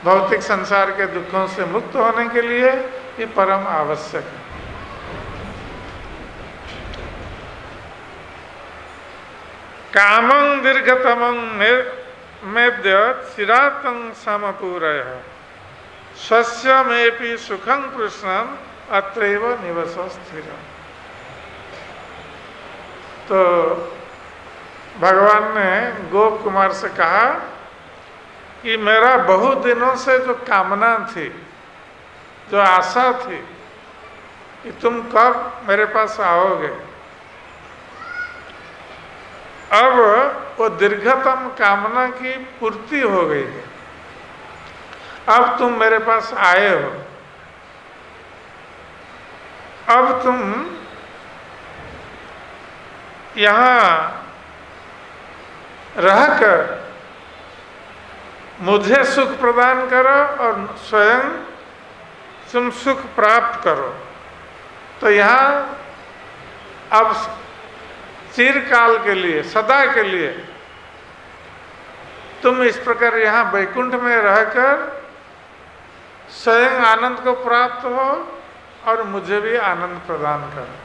भौतिक संसार के दुखों से मुक्त होने के लिए ये परम आवश्यक है। कामं दीर्घतमं मेद्य चिरातं समपूरयः स्वस्यमेपि सुखं कृष्णं अत्रैव निवसो स्थिरम्। तो भगवान ने गोप कुमार से कहा कि मेरा बहुत दिनों से जो कामना थी, जो आशा थी कि तुम कब मेरे पास आओगे, अब वो दीर्घतम कामना की पूर्ति हो गई है। अब तुम मेरे पास आए हो, अब तुम यहाँ रहकर मुझे सुख प्रदान करो और स्वयं तुम सुख प्राप्त करो। तो यहाँ अब चिरकाल के लिए, सदा के लिए तुम इस प्रकार यहाँ वैकुंठ में रहकर स्वयं आनंद को प्राप्त हो और मुझे भी आनंद प्रदान करो।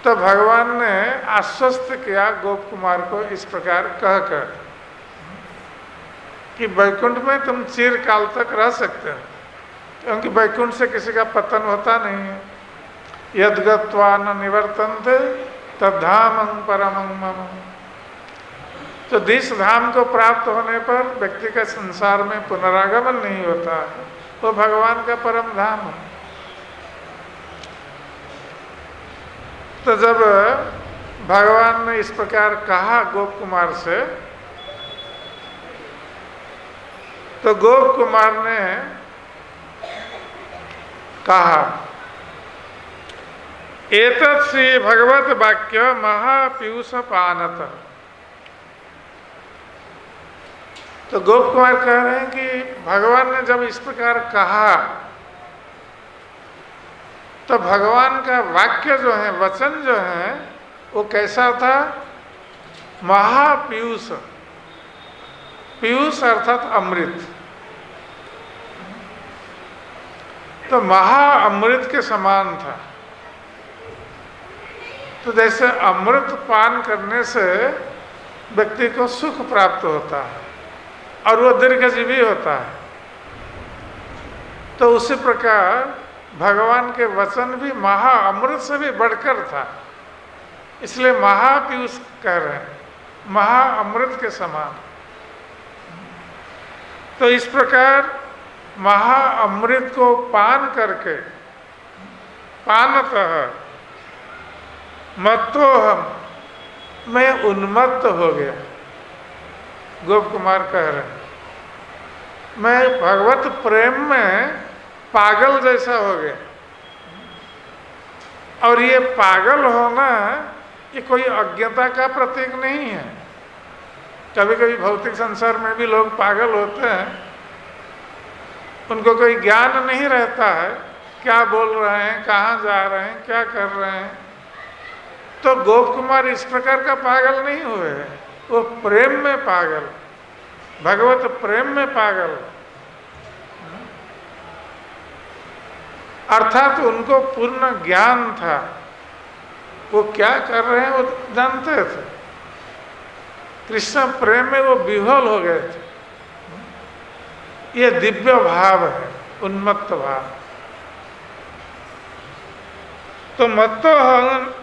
तो भगवान ने आश्वस्त किया गोप कुमार को इस प्रकार कहकर कि वैकुंठ में तुम चिरकाल तक रह सकते हो, क्योंकि वैकुंठ से किसी का पतन होता नहीं है। यद गत्वा न निवर्तन्ते तद्धामं परमं मम। तो जिस धाम को प्राप्त होने पर व्यक्ति का संसार में पुनरागमन नहीं होता है, वो भगवान का परम धाम है। तो जब भगवान ने इस प्रकार कहा गोप कुमार से, तो गोप कुमार ने कहा एतत् श्री भगवत वाक्य महापीयूष पानत। तो गोप कुमार कह रहे हैं कि भगवान ने जब इस प्रकार कहा तो भगवान का वाक्य जो है, वचन जो है, वो कैसा था? महापीयूष। पीयूष अर्थात अमृत। तो महाअमृत के समान था। तो जैसे अमृत पान करने से व्यक्ति को सुख प्राप्त होता है और वो दीर्घजीवी होता है, तो उसी प्रकार भगवान के वचन भी महाअमृत से भी बढ़कर था, इसलिए महापीयूष कह रहे हैं, महाअमृत के समान। तो इस प्रकार महाअमृत को पान करके पानतः मत्तोहम, मैं उन्मत्त हो गया। गोप कुमार कह रहे हैं मैं भगवत प्रेम में पागल जैसा हो गया। और ये पागल होना ये कोई अज्ञता का प्रतीक नहीं है। कभी कभी भौतिक संसार में भी लोग पागल होते हैं, उनको कोई ज्ञान नहीं रहता है क्या बोल रहे हैं, कहाँ जा रहे हैं, क्या कर रहे हैं। तो गोप कुमार इस प्रकार का पागल नहीं हुए हैं, वो प्रेम में पागल, भगवत प्रेम में पागल, अर्थात उनको पूर्ण ज्ञान था, वो क्या कर रहे हैं वो जानते थे। कृष्ण प्रेम में वो विह्वल हो गए थे। ये दिव्य भाव है, उन्मत्त भाव। तो मत्तो हम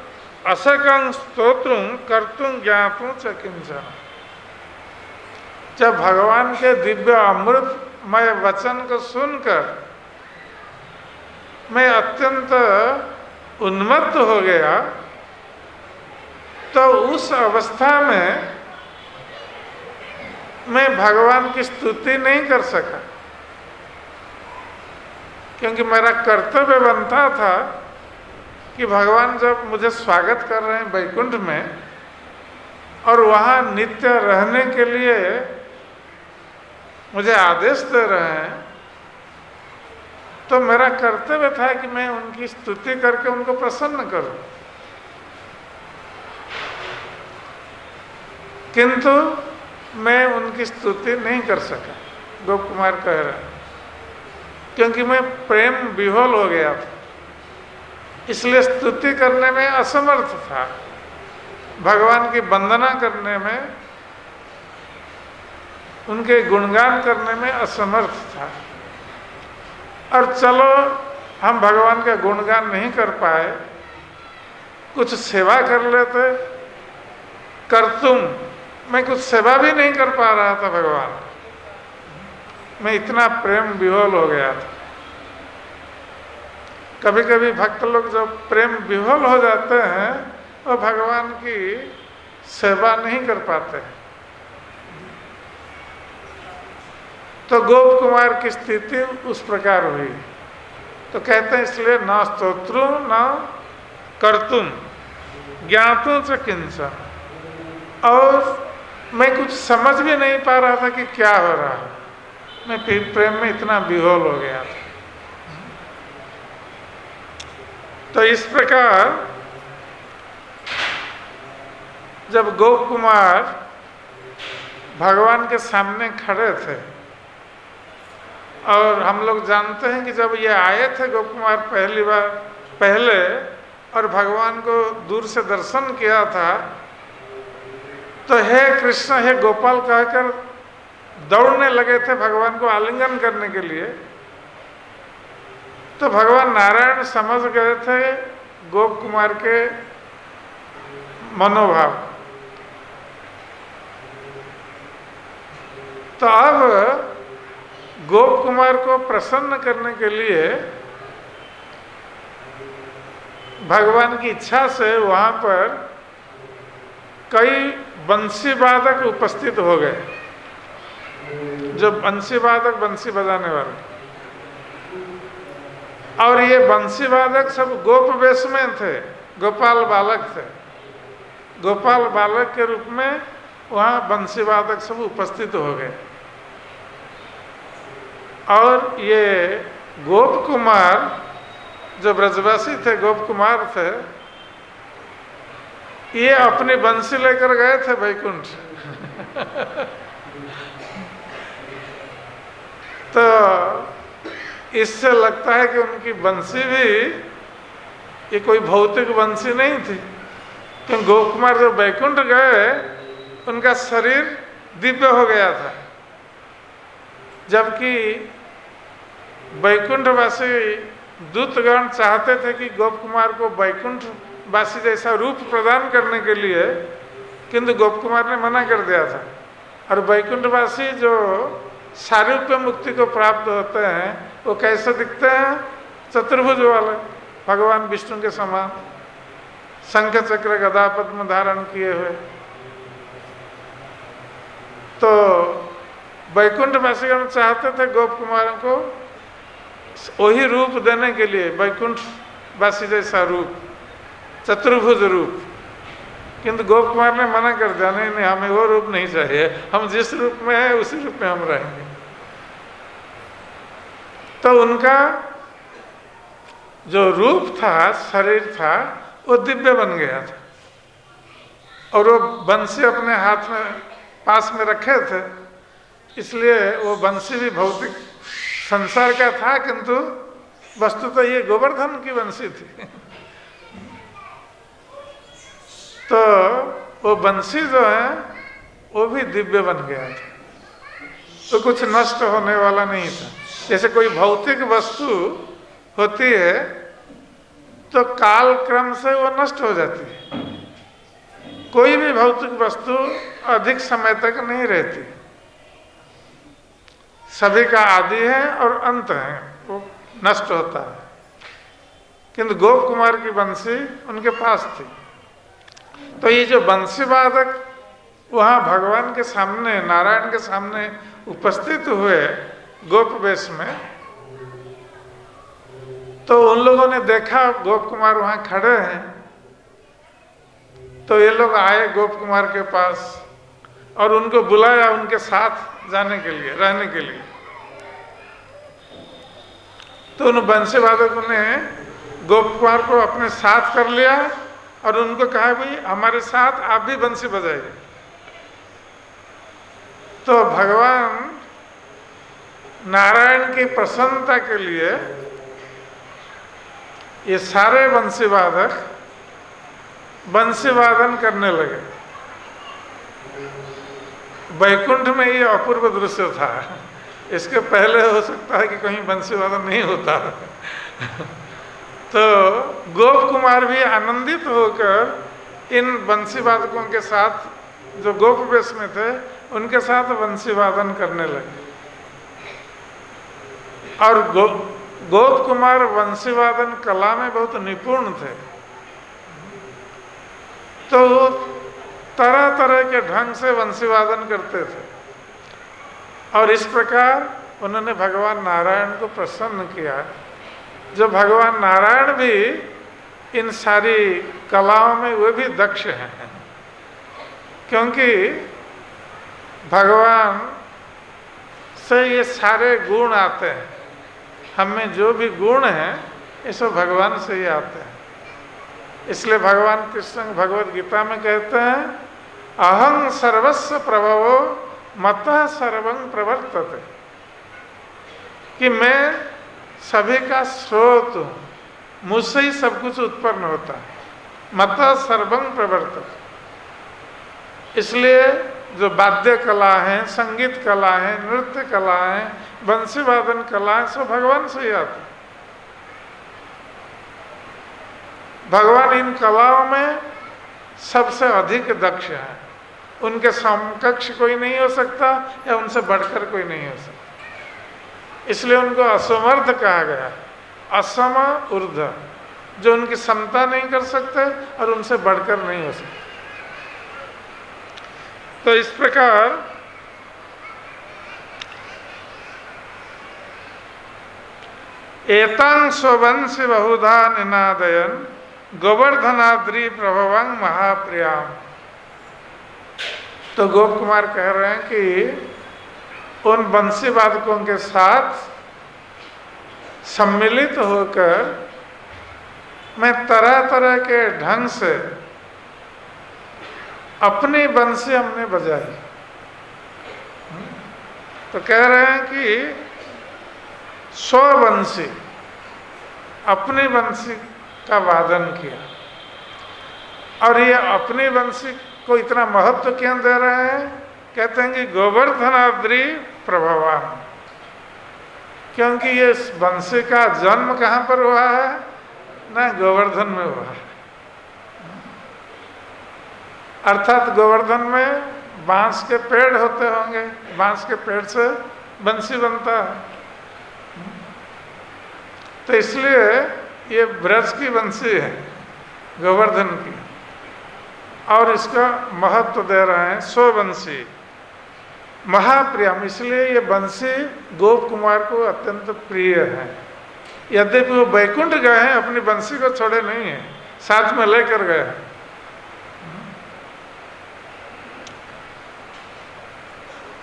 असकं स्तोत्रं कर्तुं ज्ञातुं च किंचन। जब भगवान के दिव्य अमृतमय वचन को सुनकर मैं अत्यंत उन्मत्त हो गया, तो उस अवस्था में मैं भगवान की स्तुति नहीं कर सका, क्योंकि मेरा कर्तव्य बनता था कि भगवान जब मुझे स्वागत कर रहे हैं वैकुंठ में और वहाँ नित्य रहने के लिए मुझे आदेश दे रहे हैं, तो मेरा कर्तव्य था कि मैं उनकी स्तुति करके उनको प्रसन्न करूं। किंतु मैं उनकी स्तुति नहीं कर सका, गोप कुमार कह रहे हैं, क्योंकि मैं प्रेम विह्वल हो गया था, इसलिए स्तुति करने में असमर्थ था। भगवान की वंदना करने में, उनके गुणगान करने में असमर्थ था। और चलो हम भगवान का गुणगान नहीं कर पाए, कुछ सेवा कर लेते। मैं कुछ सेवा भी नहीं कर पा रहा था भगवान, मैं इतना प्रेम विह्वल हो गया था। कभी कभी भक्त लोग जब प्रेम विह्वल हो जाते हैं वो भगवान की सेवा नहीं कर पाते हैं। तो गोप कुमार की स्थिति उस प्रकार हुई। तो कहते हैं इसलिए न स्तोत्रु न कर्तुम ज्ञातुं च किंचन, और मैं कुछ समझ भी नहीं पा रहा था कि क्या हो रहा है, मैं प्रेम में इतना विह्वल हो गया था। तो इस प्रकार जब गोप कुमार भगवान के सामने खड़े थे, और हम लोग जानते हैं कि जब ये आए थे गोप कुमार पहली बार पहले और भगवान को दूर से दर्शन किया था, तो हे कृष्ण हे गोपाल कहकर दौड़ने लगे थे भगवान को आलिंगन करने के लिए। तो भगवान नारायण समझ गए थे गोप कुमार के मनोभाव। तो अब गोप कुमार को प्रसन्न करने के लिए भगवान की इच्छा से वहां पर कई बंसी वादक उपस्थित हो गए, जो बंसी वादक बंसी बजाने वाले, और ये बंसी वादक सब गोप वेश में थे, गोपाल बालक थे। गोपाल बालक के रूप में वहाँ बंसी वादक सब उपस्थित हो गए। और ये गोप कुमार जो ब्रजवासी थे, गोप कुमार थे, ये अपनी बंसी लेकर गए थे वैकुंठ। तो इससे लगता है कि उनकी बंसी भी ये कोई भौतिक बंसी नहीं थी, क्योंकि गोप कुमार जब वैकुंठ गए उनका शरीर दिव्य हो गया था, जबकि वैकुंठवासी दूतगण चाहते थे कि गोप कुमार को वैकुंठवासी जैसा रूप प्रदान करने के लिए, किंतु गोप कुमार ने मना कर दिया था। और वैकुंठवासी जो सारूप्य मुक्ति को प्राप्त होते हैं वो कैसे दिखते हैं? चतुर्भुज वाले, भगवान विष्णु के समान, शंख चक्र गदा पद्म धारण किए हुए। तो वैकुंठवासी चाहते थे गोप कुमार को वही रूप देने के लिए, वैकुंठवासी जैसा रूप, चतुर्भुज रूप, किंतु गोप कुमार ने मना कर दिया, नहीं नहीं हमें वो रूप नहीं चाहिए, हम जिस रूप में है उसी रूप में हम रहेंगे। तो उनका जो रूप था, शरीर था, वो दिव्य बन गया था, और वो बंसी अपने हाथ में पास में रखे थे, इसलिए वो बंसी भी भौतिक संसार का था, किंतु वस्तुतः ये गोवर्धन की बंसी थी। तो वो बंसी जो है वो भी दिव्य बन गया था, तो कुछ नष्ट होने वाला नहीं था। जैसे कोई भौतिक वस्तु होती है तो काल क्रम से वो नष्ट हो जाती है, कोई भी भौतिक वस्तु अधिक समय तक नहीं रहती, सभी का आदि है और अंत है, वो नष्ट होता है। किंतु गोप कुमार की बंसी उनके पास थी। तो ये जो बंसी वादक वहाँ भगवान के सामने, नारायण के सामने उपस्थित हुए गोप वेश में, तो उन लोगों ने देखा गोप कुमार वहाँ खड़े हैं, तो ये लोग आए गोप कुमार के पास और उनको बुलाया उनके साथ जाने के लिए, रहने के लिए। तो उन बंसी वादकों ने गोप कुमार को अपने साथ कर लिया और उनको कहा भाई हमारे साथ आप भी बंसी बजाइए। तो भगवान नारायण की प्रसन्नता के लिए ये सारे बंसी वादक बंसी वादन करने लगे। वैकुंठ में ये अपूर्व दृश्य था। इसके पहले हो सकता है कि कहीं बंसी वादन नहीं होता। तो गोप कुमार भी आनंदित होकर इन बंसी वादकों के साथ, जो गोप वेश में थे, उनके साथ बंसी वादन करने लगे। और गोप कुमार बंसी वादन कला में बहुत निपुण थे। तो तरह तरह के ढंग से बंसी वादन करते थे और इस प्रकार उन्होंने भगवान नारायण को प्रसन्न किया। जो भगवान नारायण भी इन सारी कलाओं में वे भी दक्ष हैं, क्योंकि भगवान से ये सारे गुण आते हैं। हमें जो भी गुण हैं ये सब भगवान से ही आते हैं। इसलिए भगवान कृष्ण भगवद गीता में कहते हैं, अहं सर्वस्व प्रभवो मतः सर्वं प्रवर्तते, कि मैं सभी का स्रोत हूँ, मुझसे ही सब कुछ उत्पन्न होता है। मतः सर्वं प्रवर्तते। इसलिए जो वाद्य कला है, संगीत कला है, नृत्य कला है, बंसी वादन कला है, सब भगवान से ही आती है। भगवान इन कलाओं में सबसे अधिक दक्ष है। उनके समकक्ष कोई नहीं हो सकता या उनसे बढ़कर कोई नहीं हो सकता। इसलिए उनको असमर्थ कहा गया, असम ऊर्ध्व, जो उनकी समता नहीं कर सकते और उनसे बढ़कर नहीं हो सकते। तो इस प्रकार एतां स्वंसी बहुधा निनादयन गोवर्धनाद्रि प्रभवं महाप्रियाम। तो गोप कुमार कह रहे हैं कि उन बंसी वादकों के साथ सम्मिलित होकर मैं तरह तरह के ढंग से अपनी बंसी हमने बजाई। तो कह रहे हैं कि स्वबंसी, अपनी बंसी का वादन किया। और ये अपनी बंसी को इतना महत्व क्यों दे रहे हैं? कहते हैं कि गोवर्धनाद्रि प्रभवान, क्योंकि ये बंसी का जन्म कहाँ पर हुआ है? ना गोवर्धन में हुआ है। अर्थात गोवर्धन में बांस के पेड़ होते होंगे, बांस के पेड़ से बंसी बनता है। तो इसलिए ये ब्रज की बंसी है, गोवर्धन की, और इसका महत्व दे रहे हैं स्वबंसी महाप्रियम। इसलिए ये बंसी गोप कुमार को अत्यंत प्रिय है। यद्यपि वो वैकुंठ गए हैं, अपनी बंसी को छोड़े नहीं है, साथ में लेकर गए हैं।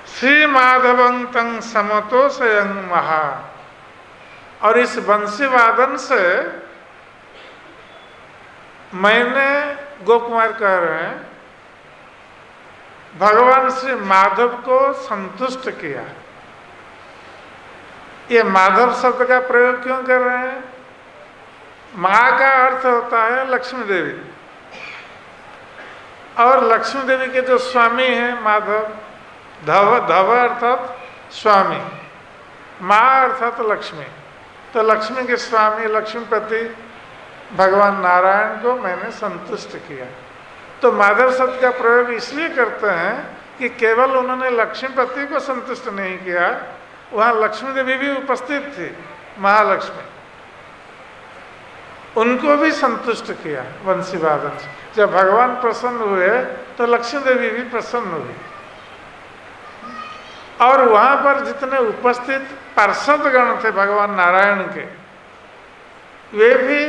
श्री माधवं तं समतोषयं महा। और इस बंसी वादन से मैंने, गोप कुमार कह रहे हैं, भगवान श्री माधव को संतुष्ट किया। ये माधव शब्द का प्रयोग क्यों कर रहे हैं? माँ का अर्थ होता है लक्ष्मी देवी, और लक्ष्मी देवी के जो स्वामी हैं माधव, धव अर्थात स्वामी, माँ अर्थात लक्ष्मी। तो लक्ष्मी के स्वामी, लक्ष्मीपति भगवान नारायण को मैंने संतुष्ट किया। तो माधव शब्द का प्रयोग इसलिए करते हैं कि केवल उन्होंने लक्ष्मीपति को संतुष्ट नहीं किया, वहाँ लक्ष्मी देवी भी उपस्थित थी, महालक्ष्मी, उनको भी संतुष्ट किया बंसी वादन से। जब भगवान प्रसन्न हुए तो लक्ष्मी देवी भी प्रसन्न हुई। और वहाँ पर जितने उपस्थित पार्षदगण थे भगवान नारायण के, वे भी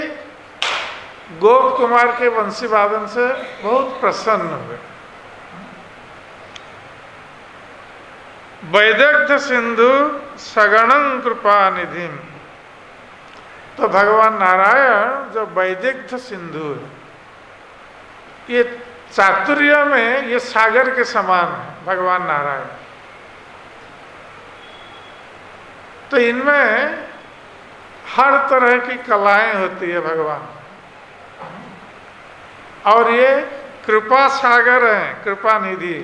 गोप कुमार के बंसी वादन से बहुत प्रसन्न हुए। वैदग्ध सिंधु सगणं कृपा निधि। तो भगवान नारायण जो वैदग्ध सिंधु है, ये चातुर्य में ये सागर के समान है भगवान नारायण। तो इनमें हर तरह की कलाएं होती है भगवान, और ये कृपा सागर है, कृपा निधि।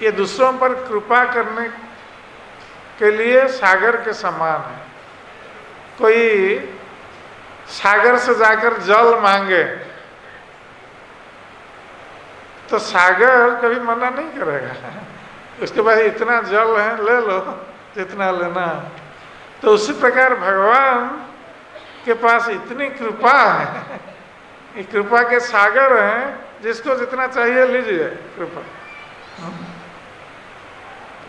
ये दूसरों पर कृपा करने के लिए सागर के समान है। कोई सागर से जाकर जल मांगे तो सागर कभी मना नहीं करेगा, उसके बाद इतना जल है ले लो जितना लेना। तो उसी प्रकार भगवान के पास इतनी कृपा है, ये कृपा के सागर हैं, जिसको जितना चाहिए लीजिए कृपा।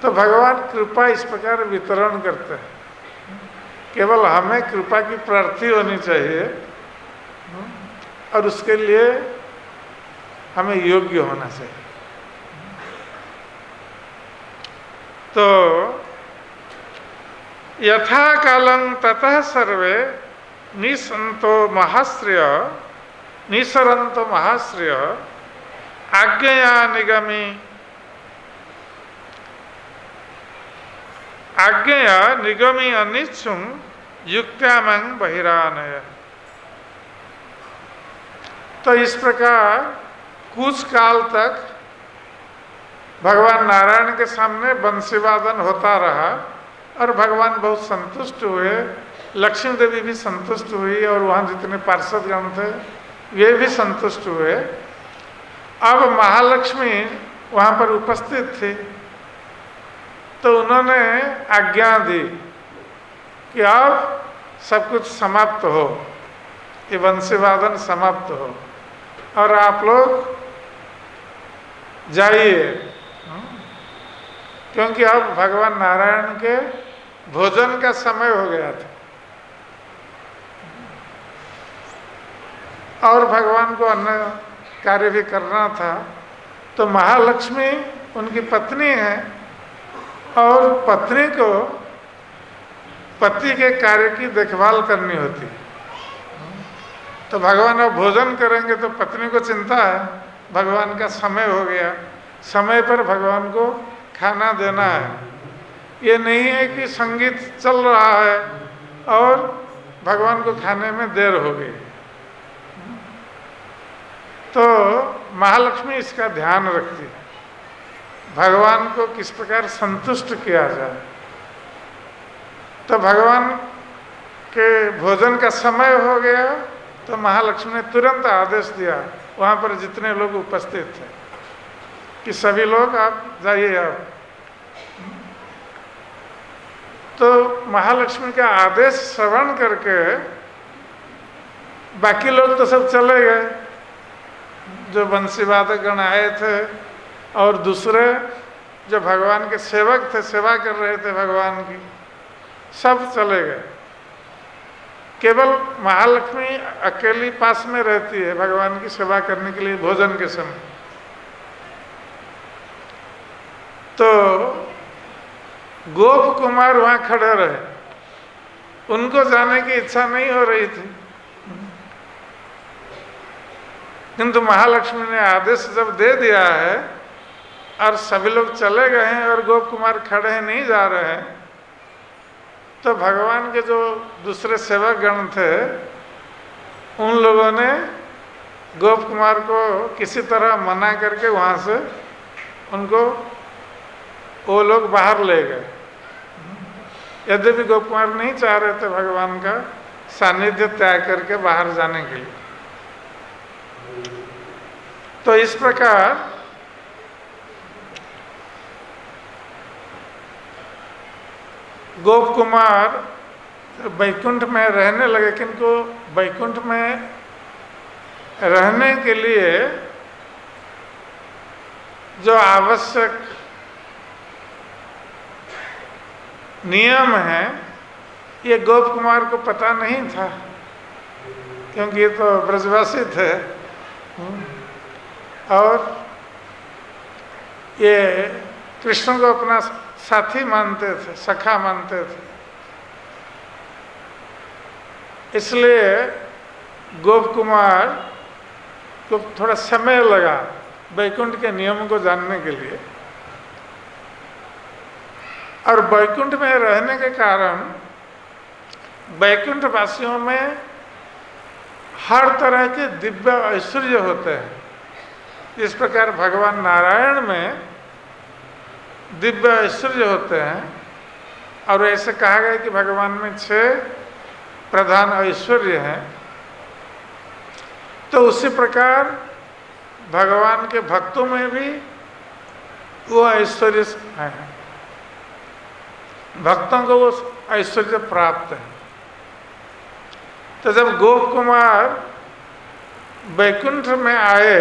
तो भगवान कृपा इस प्रकार वितरण करते हैं। केवल हमें कृपा की प्रार्थी होनी चाहिए और उसके लिए हमें योग्य होना चाहिए। तो यथा कालं ततः सर्वे निसंतो महाश्रय निसरंतो महाश्रय आज्ञया निगमी आज्ञया निगमी अनिच्छुं युक्त्यामं बहिरानय। तो इस प्रकार कुछ काल तक भगवान नारायण के सामने बंसी वादन होता रहा और भगवान बहुत संतुष्ट हुए। लक्ष्मी देवी भी संतुष्ट हुई और वहाँ जितने पार्षद गण थे वे भी संतुष्ट हुए। अब महालक्ष्मी वहाँ पर उपस्थित थी तो उन्होंने आज्ञा दी कि अब सब कुछ समाप्त हो, ये बंसी वादन समाप्त हो और आप लोग जाइए, क्योंकि अब भगवान नारायण के भोजन का समय हो गया था और भगवान को अन्य कार्य भी करना था। तो महालक्ष्मी उनकी पत्नी है और पत्नी को पति के कार्य की देखभाल करनी होती। तो भगवान अब भोजन करेंगे तो पत्नी को चिंता है, भगवान का समय हो गया, समय पर भगवान को खाना देना है। ये नहीं है कि संगीत चल रहा है और भगवान को खाने में देर हो गई। तो महालक्ष्मी इसका ध्यान रखती है, भगवान को किस प्रकार संतुष्ट किया जाए। तो भगवान के भोजन का समय हो गया तो महालक्ष्मी ने तुरंत आदेश दिया वहाँ पर जितने लोग उपस्थित थे कि सभी लोग आप जाइए। आप तो महालक्ष्मी का आदेश श्रवण करके बाकी लोग तो सब चले गए, जो बंसी वादक गण आए थे और दूसरे जो भगवान के सेवक थे, सेवा कर रहे थे भगवान की, सब चले गए। केवल महालक्ष्मी अकेली पास में रहती है भगवान की सेवा करने के लिए भोजन के समय। तो गोप कुमार वहाँ खड़े रहे, उनको जाने की इच्छा नहीं हो रही थी, किंतु महालक्ष्मी ने आदेश जब दे दिया है और सभी लोग चले गए हैं और गोप कुमार खड़े हैं, नहीं जा रहे हैं, तो भगवान के जो दूसरे सेवक गण थे उन लोगों ने गोप कुमार को किसी तरह मना करके वहाँ से उनको वो लोग बाहर ले गए। यद्यपि गोप कुमार नहीं चाह रहे थे भगवान का सानिध्य त्याग करके बाहर जाने के लिए। तो इस प्रकार गोप कुमार वैकुंठ में रहने लगे, किंतु वैकुंठ में रहने के लिए जो आवश्यक नियम है ये गोप कुमार को पता नहीं था, क्योंकि ये तो ब्रजवासी थे और ये कृष्ण को अपना साथी मानते थे, सखा मानते थे। इसलिए गोप कुमार को थोड़ा समय लगा वैकुंठ के नियमों को जानने के लिए, और वैकुंठ में रहने के कारण वैकुंठ वासियों में हर तरह के दिव्य ऐश्वर्य होते हैं। इस प्रकार भगवान नारायण में दिव्य ऐश्वर्य होते हैं, और ऐसे कहा गया कि भगवान में 6 प्रधान ऐश्वर्य हैं। तो उसी प्रकार भगवान के भक्तों में भी वो ऐश्वर्य है, भक्तों को वो ऐश्वर्य प्राप्त है। तो जब गोप कुमार वैकुंठ में आए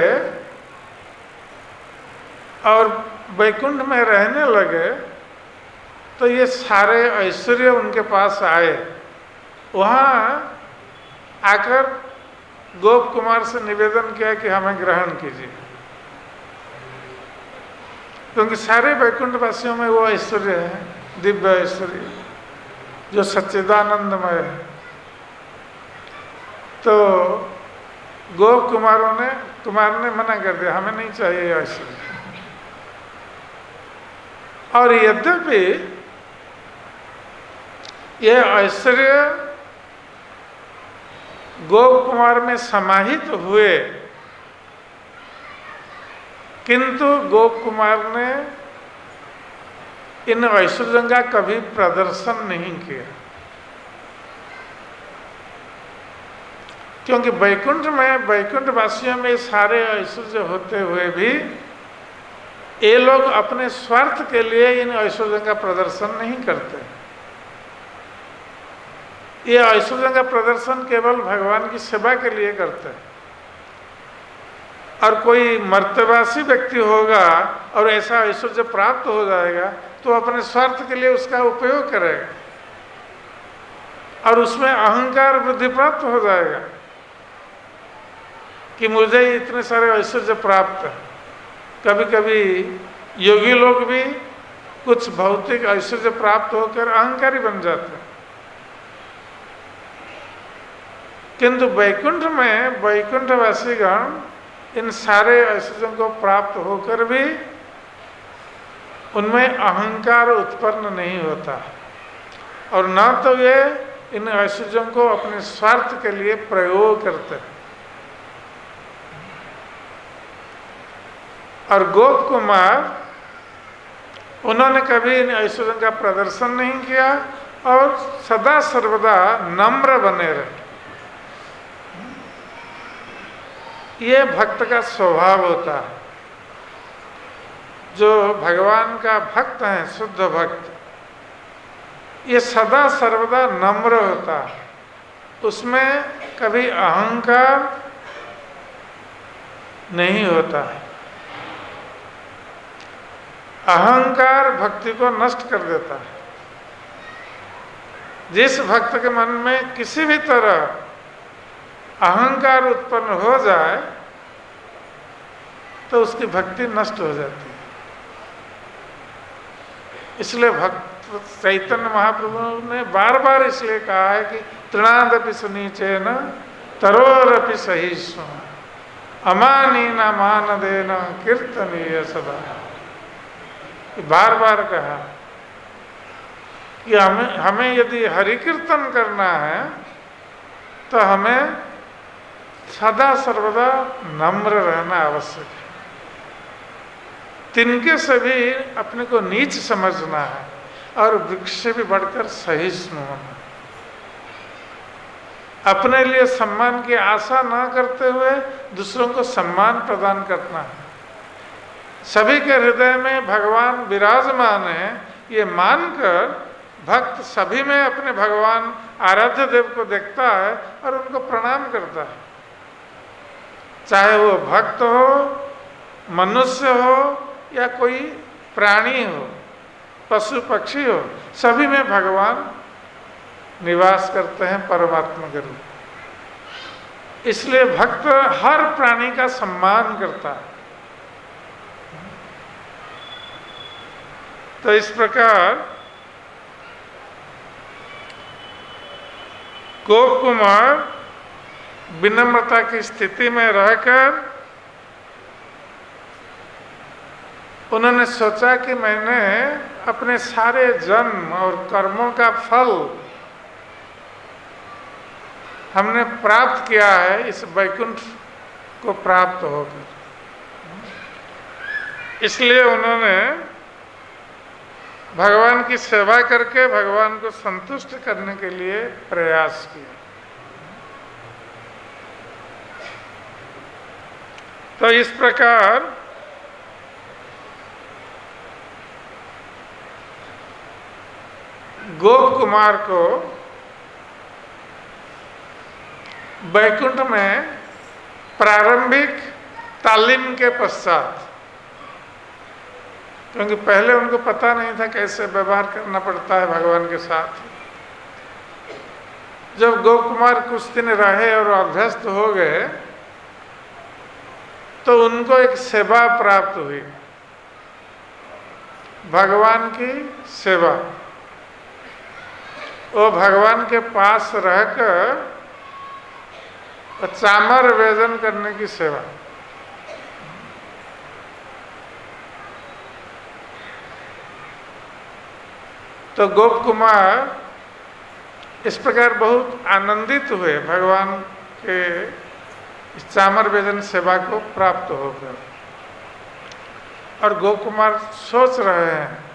और वैकुंठ में रहने लगे, तो ये सारे ऐश्वर्य उनके पास आए। वहाँ आकर गोप कुमार से निवेदन किया कि हमें ग्रहण कीजिए, क्योंकि सारे वैकुंठ वासियों में वो ऐश्वर्य है, दिव्य ऐश्वर्य जो सच्चिदानंदमय है। तो गोप कुमार ने मना कर दिया, हमें नहीं चाहिए ऐश्वर्य। और यद्यपि ये ऐश्वर्य गोप कुमार में समाहित हुए, किंतु गोप कुमार ने इन ऐश्वर्यों का कभी प्रदर्शन नहीं किया, क्योंकि वैकुंठ वासियों में सारे ऐश्वर्य होते हुए भी ये लोग अपने स्वार्थ के लिए इन ऐश्वर्यों का प्रदर्शन नहीं करते। ये ऐश्वर्यों का प्रदर्शन केवल भगवान की सेवा के लिए करते हैं। और कोई मर्तबासी व्यक्ति होगा और ऐसा ऐश्वर्य प्राप्त हो जाएगा तो अपने स्वार्थ के लिए उसका उपयोग करेगा और उसमें अहंकार वृद्धि प्राप्त हो जाएगा कि मुझे इतने सारे ऐश्वर्य प्राप्त है। कभी कभी योगी लोग भी कुछ भौतिक ऐश्वर्य प्राप्त होकर अहंकारी बन जाते हैं, किंतु वैकुंठ में वैकुंठवासीगण इन सारे ऐश्वर्यों को प्राप्त होकर भी उनमें अहंकार उत्पन्न नहीं होता, और न तो ये इन ऐश्वर्यों को अपने स्वार्थ के लिए प्रयोग करते हैं। और गोप कुमार, उन्होंने कभी इन ऐश्वर्यों का प्रदर्शन नहीं किया और सदा सर्वदा नम्र बने रहे। ये भक्त का स्वभाव होता है। जो भगवान का भक्त है, शुद्ध भक्त, ये सदा सर्वदा नम्र होता है, उसमें कभी अहंकार नहीं होता है। अहंकार भक्ति को नष्ट कर देता है। जिस भक्त के मन में किसी भी तरह अहंकार उत्पन्न हो जाए तो उसकी भक्ति नष्ट हो जाती है। इसलिए भक्त चैतन्य महाप्रभु ने बार बार इसलिए कहा है कि तृणादपि सुनीचेन तरोरपि सहिष्णु अमानीन मान देना कीर्तनीय सदा। बार बार कहा कि हमें यदि हरि कीर्तन करना है तो हमें सदा सर्वदा नम्र रहना आवश्यक है। तिनके से भी अपने को नीच समझना है और वृक्ष से भी बढ़कर सहिष्णु होना। अपने लिए सम्मान की आशा न करते हुए दूसरों को सम्मान प्रदान करना है। सभी के हृदय में भगवान विराजमान है, ये मानकर भक्त सभी में अपने भगवान आराध्य देव को देखता है और उनको प्रणाम करता है। चाहे वो भक्त हो, मनुष्य हो या कोई प्राणी हो, पशु पक्षी हो, सभी में भगवान निवास करते हैं परमात्मा के रूप। इसलिए भक्त हर प्राणी का सम्मान करता है। तो इस प्रकार गोप कुमार विनम्रता की स्थिति में रहकर उन्होंने सोचा कि मैंने अपने सारे जन्म और कर्मों का फल हमने प्राप्त किया है इस वैकुंठ को प्राप्त होकर। इसलिए उन्होंने भगवान की सेवा करके भगवान को संतुष्ट करने के लिए प्रयास किया। तो इस प्रकार गोप कुमार को वैकुंठ में प्रारंभिक तालीम के पश्चात, क्योंकि पहले उनको पता नहीं था कैसे व्यवहार करना पड़ता है भगवान के साथ, जब गोप कुमार कुछ दिन रहे और अभ्यस्त हो गए तो उनको एक सेवा प्राप्त हुई, भगवान की सेवा। वो भगवान के पास रहकर चामर वेदन करने की सेवा। तो गोप कुमार इस प्रकार बहुत आनंदित हुए भगवान के इस चामर वेदन सेवा को प्राप्त होकर। और गोप कुमार सोच रहे हैं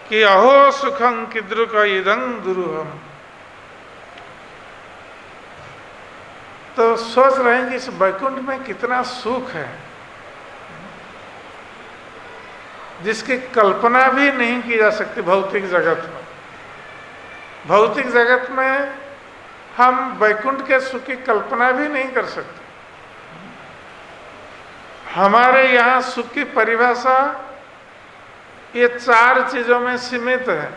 कि अहो सुखं कीदृक इदं दुरूहम्। तो सोच रहे हैं कि इस वैकुंठ में कितना सुख है जिसकी कल्पना भी नहीं की जा सकती भौतिक जगत में। भौतिक जगत में हम वैकुंठ के सुख की कल्पना भी नहीं कर सकते। हमारे यहाँ सुख की परिभाषा ये 4 चीजों में सीमित है: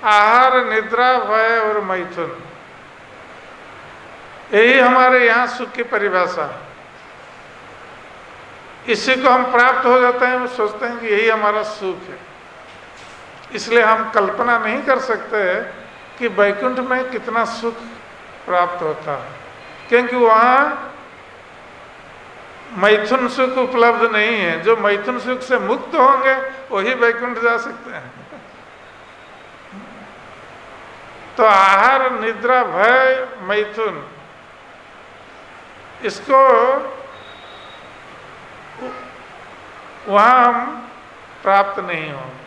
आहार, निद्रा, भय और मैथुन। यही हमारे यहाँ सुख की परिभाषा है। इसी को हम प्राप्त हो जाते हैं, सोचते हैं कि यही हमारा सुख है। इसलिए हम कल्पना नहीं कर सकते कि वैकुंठ में कितना सुख प्राप्त होता है, क्योंकि वहाँ मैथुन सुख उपलब्ध नहीं है। जो मैथुन सुख से मुक्त होंगे वही वैकुंठ जा सकते हैं। तो आहार, निद्रा, भय, मैथुन, इसको वहाँ हम प्राप्त नहीं होंगे।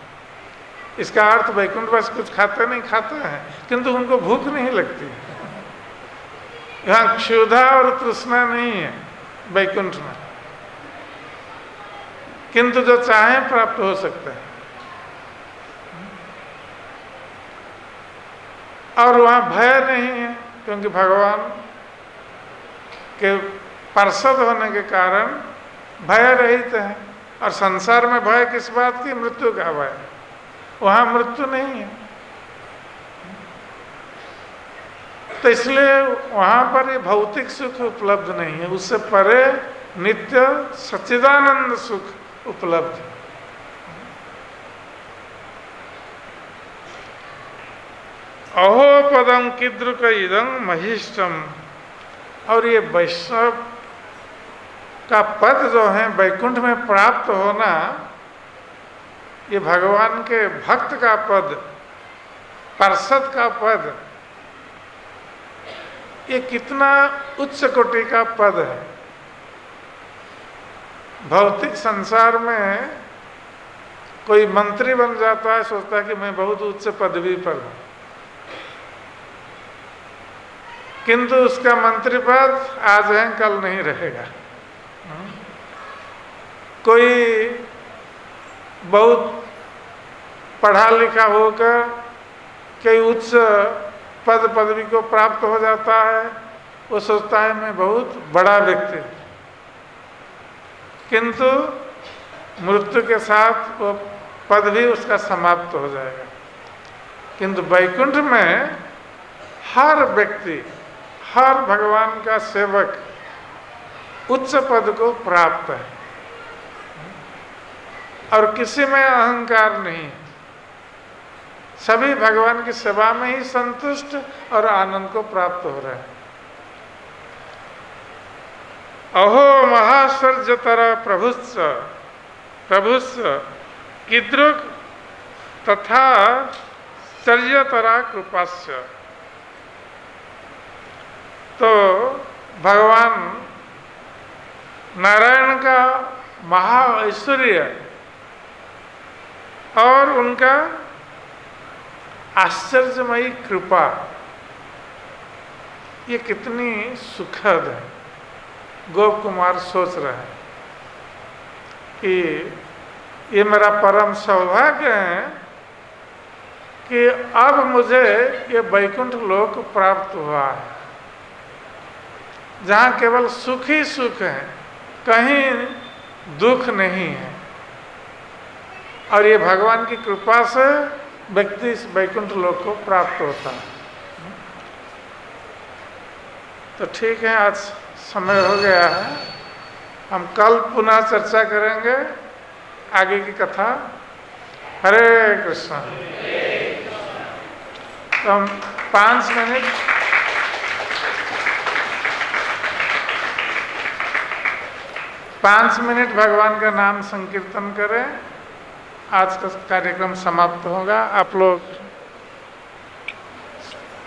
इसका अर्थ वैकुंठ बस कुछ खाते नहीं खाते हैं, किंतु उनको भूख नहीं लगती। यहाँ क्षुधा और तृष्णा नहीं है वैकुंठ में, किंतु जो चाहें प्राप्त हो सकते हैं। और वहाँ भय नहीं है, क्योंकि भगवान के पार्षद होने के कारण भय रहित है। और संसार में भय किस बात की? मृत्यु का भय। वहाँ मृत्यु नहीं है, तो इसलिए वहाँ पर ये भौतिक सुख उपलब्ध नहीं है। उससे परे नित्य सच्चिदानंद सुख उपलब्ध है। अहो पदम कीदृक इदं महिष्टम। और ये वैष्णव का पद जो है वैकुंठ में प्राप्त होना, ये भगवान के भक्त का पद, पार्षद का पद, ये कितना उच्च कोटि का पद है। भौतिक संसार में कोई मंत्री बन जाता है, सोचता है कि मैं बहुत उच्च पदवी पर हूँ, किंतु उसका मंत्री पद आज है कल नहीं रहेगा। कोई बहुत पढ़ा लिखा होकर कई उच्च पद पदवी को प्राप्त हो जाता है, वो सोचता है मैं बहुत बड़ा व्यक्ति, किंतु मृत्यु के साथ वो पद भी उसका समाप्त हो जाएगा। किंतु वैकुंठ में हर व्यक्ति, हर भगवान का सेवक उच्च पद को प्राप्त है और किसी में अहंकार नहीं। सभी भगवान की सेवा में ही संतुष्ट और आनंद को प्राप्त हो रहे हैं। अहो महाश्चर्यतर प्रभुस्व कीदृक् तथा चर्यतरा कृपास्य। तो भगवान नारायण का महा ऐश्वर्य और उनका आश्चर्यमयी कृपा ये कितनी सुखद है। गोप कुमार सोच रहे हैं कि ये मेरा परम सौभाग्य है कि अब मुझे ये वैकुंठ लोक प्राप्त हुआ है, जहाँ केवल सुख ही सुख है, कहीं दुख नहीं है। और ये भगवान की कृपा से व्यक्ति इस वैकुंठ लोक को प्राप्त होता है। तो ठीक है, आज समय हो गया है, हम कल पुनः चर्चा करेंगे आगे की कथा। हरे कृष्ण। तो हम 5 मिनट भगवान का नाम संकीर्तन करें। आज का कार्यक्रम समाप्त होगा। आप लोग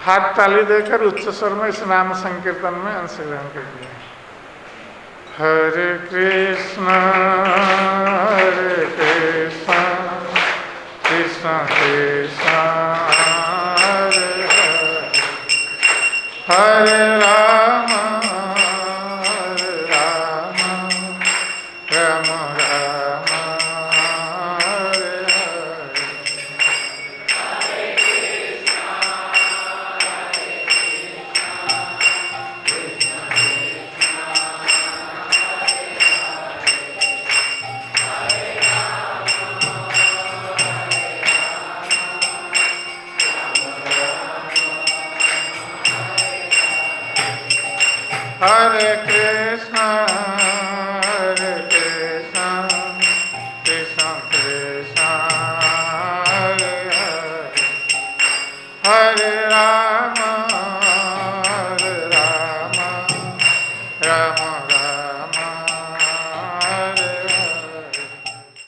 हाथ ताली देकर उच्च स्वर में इस नाम संकीर्तन में अंशग्रहण कीजिए। हरे कृष्ण कृष्ण कृष्ण हरे हरे, हरे Ram Ram Ram Ram Hare Hare. Hare Krishna, Hare Krishna, Krishna Krishna, Hare Hare, Hare Rama.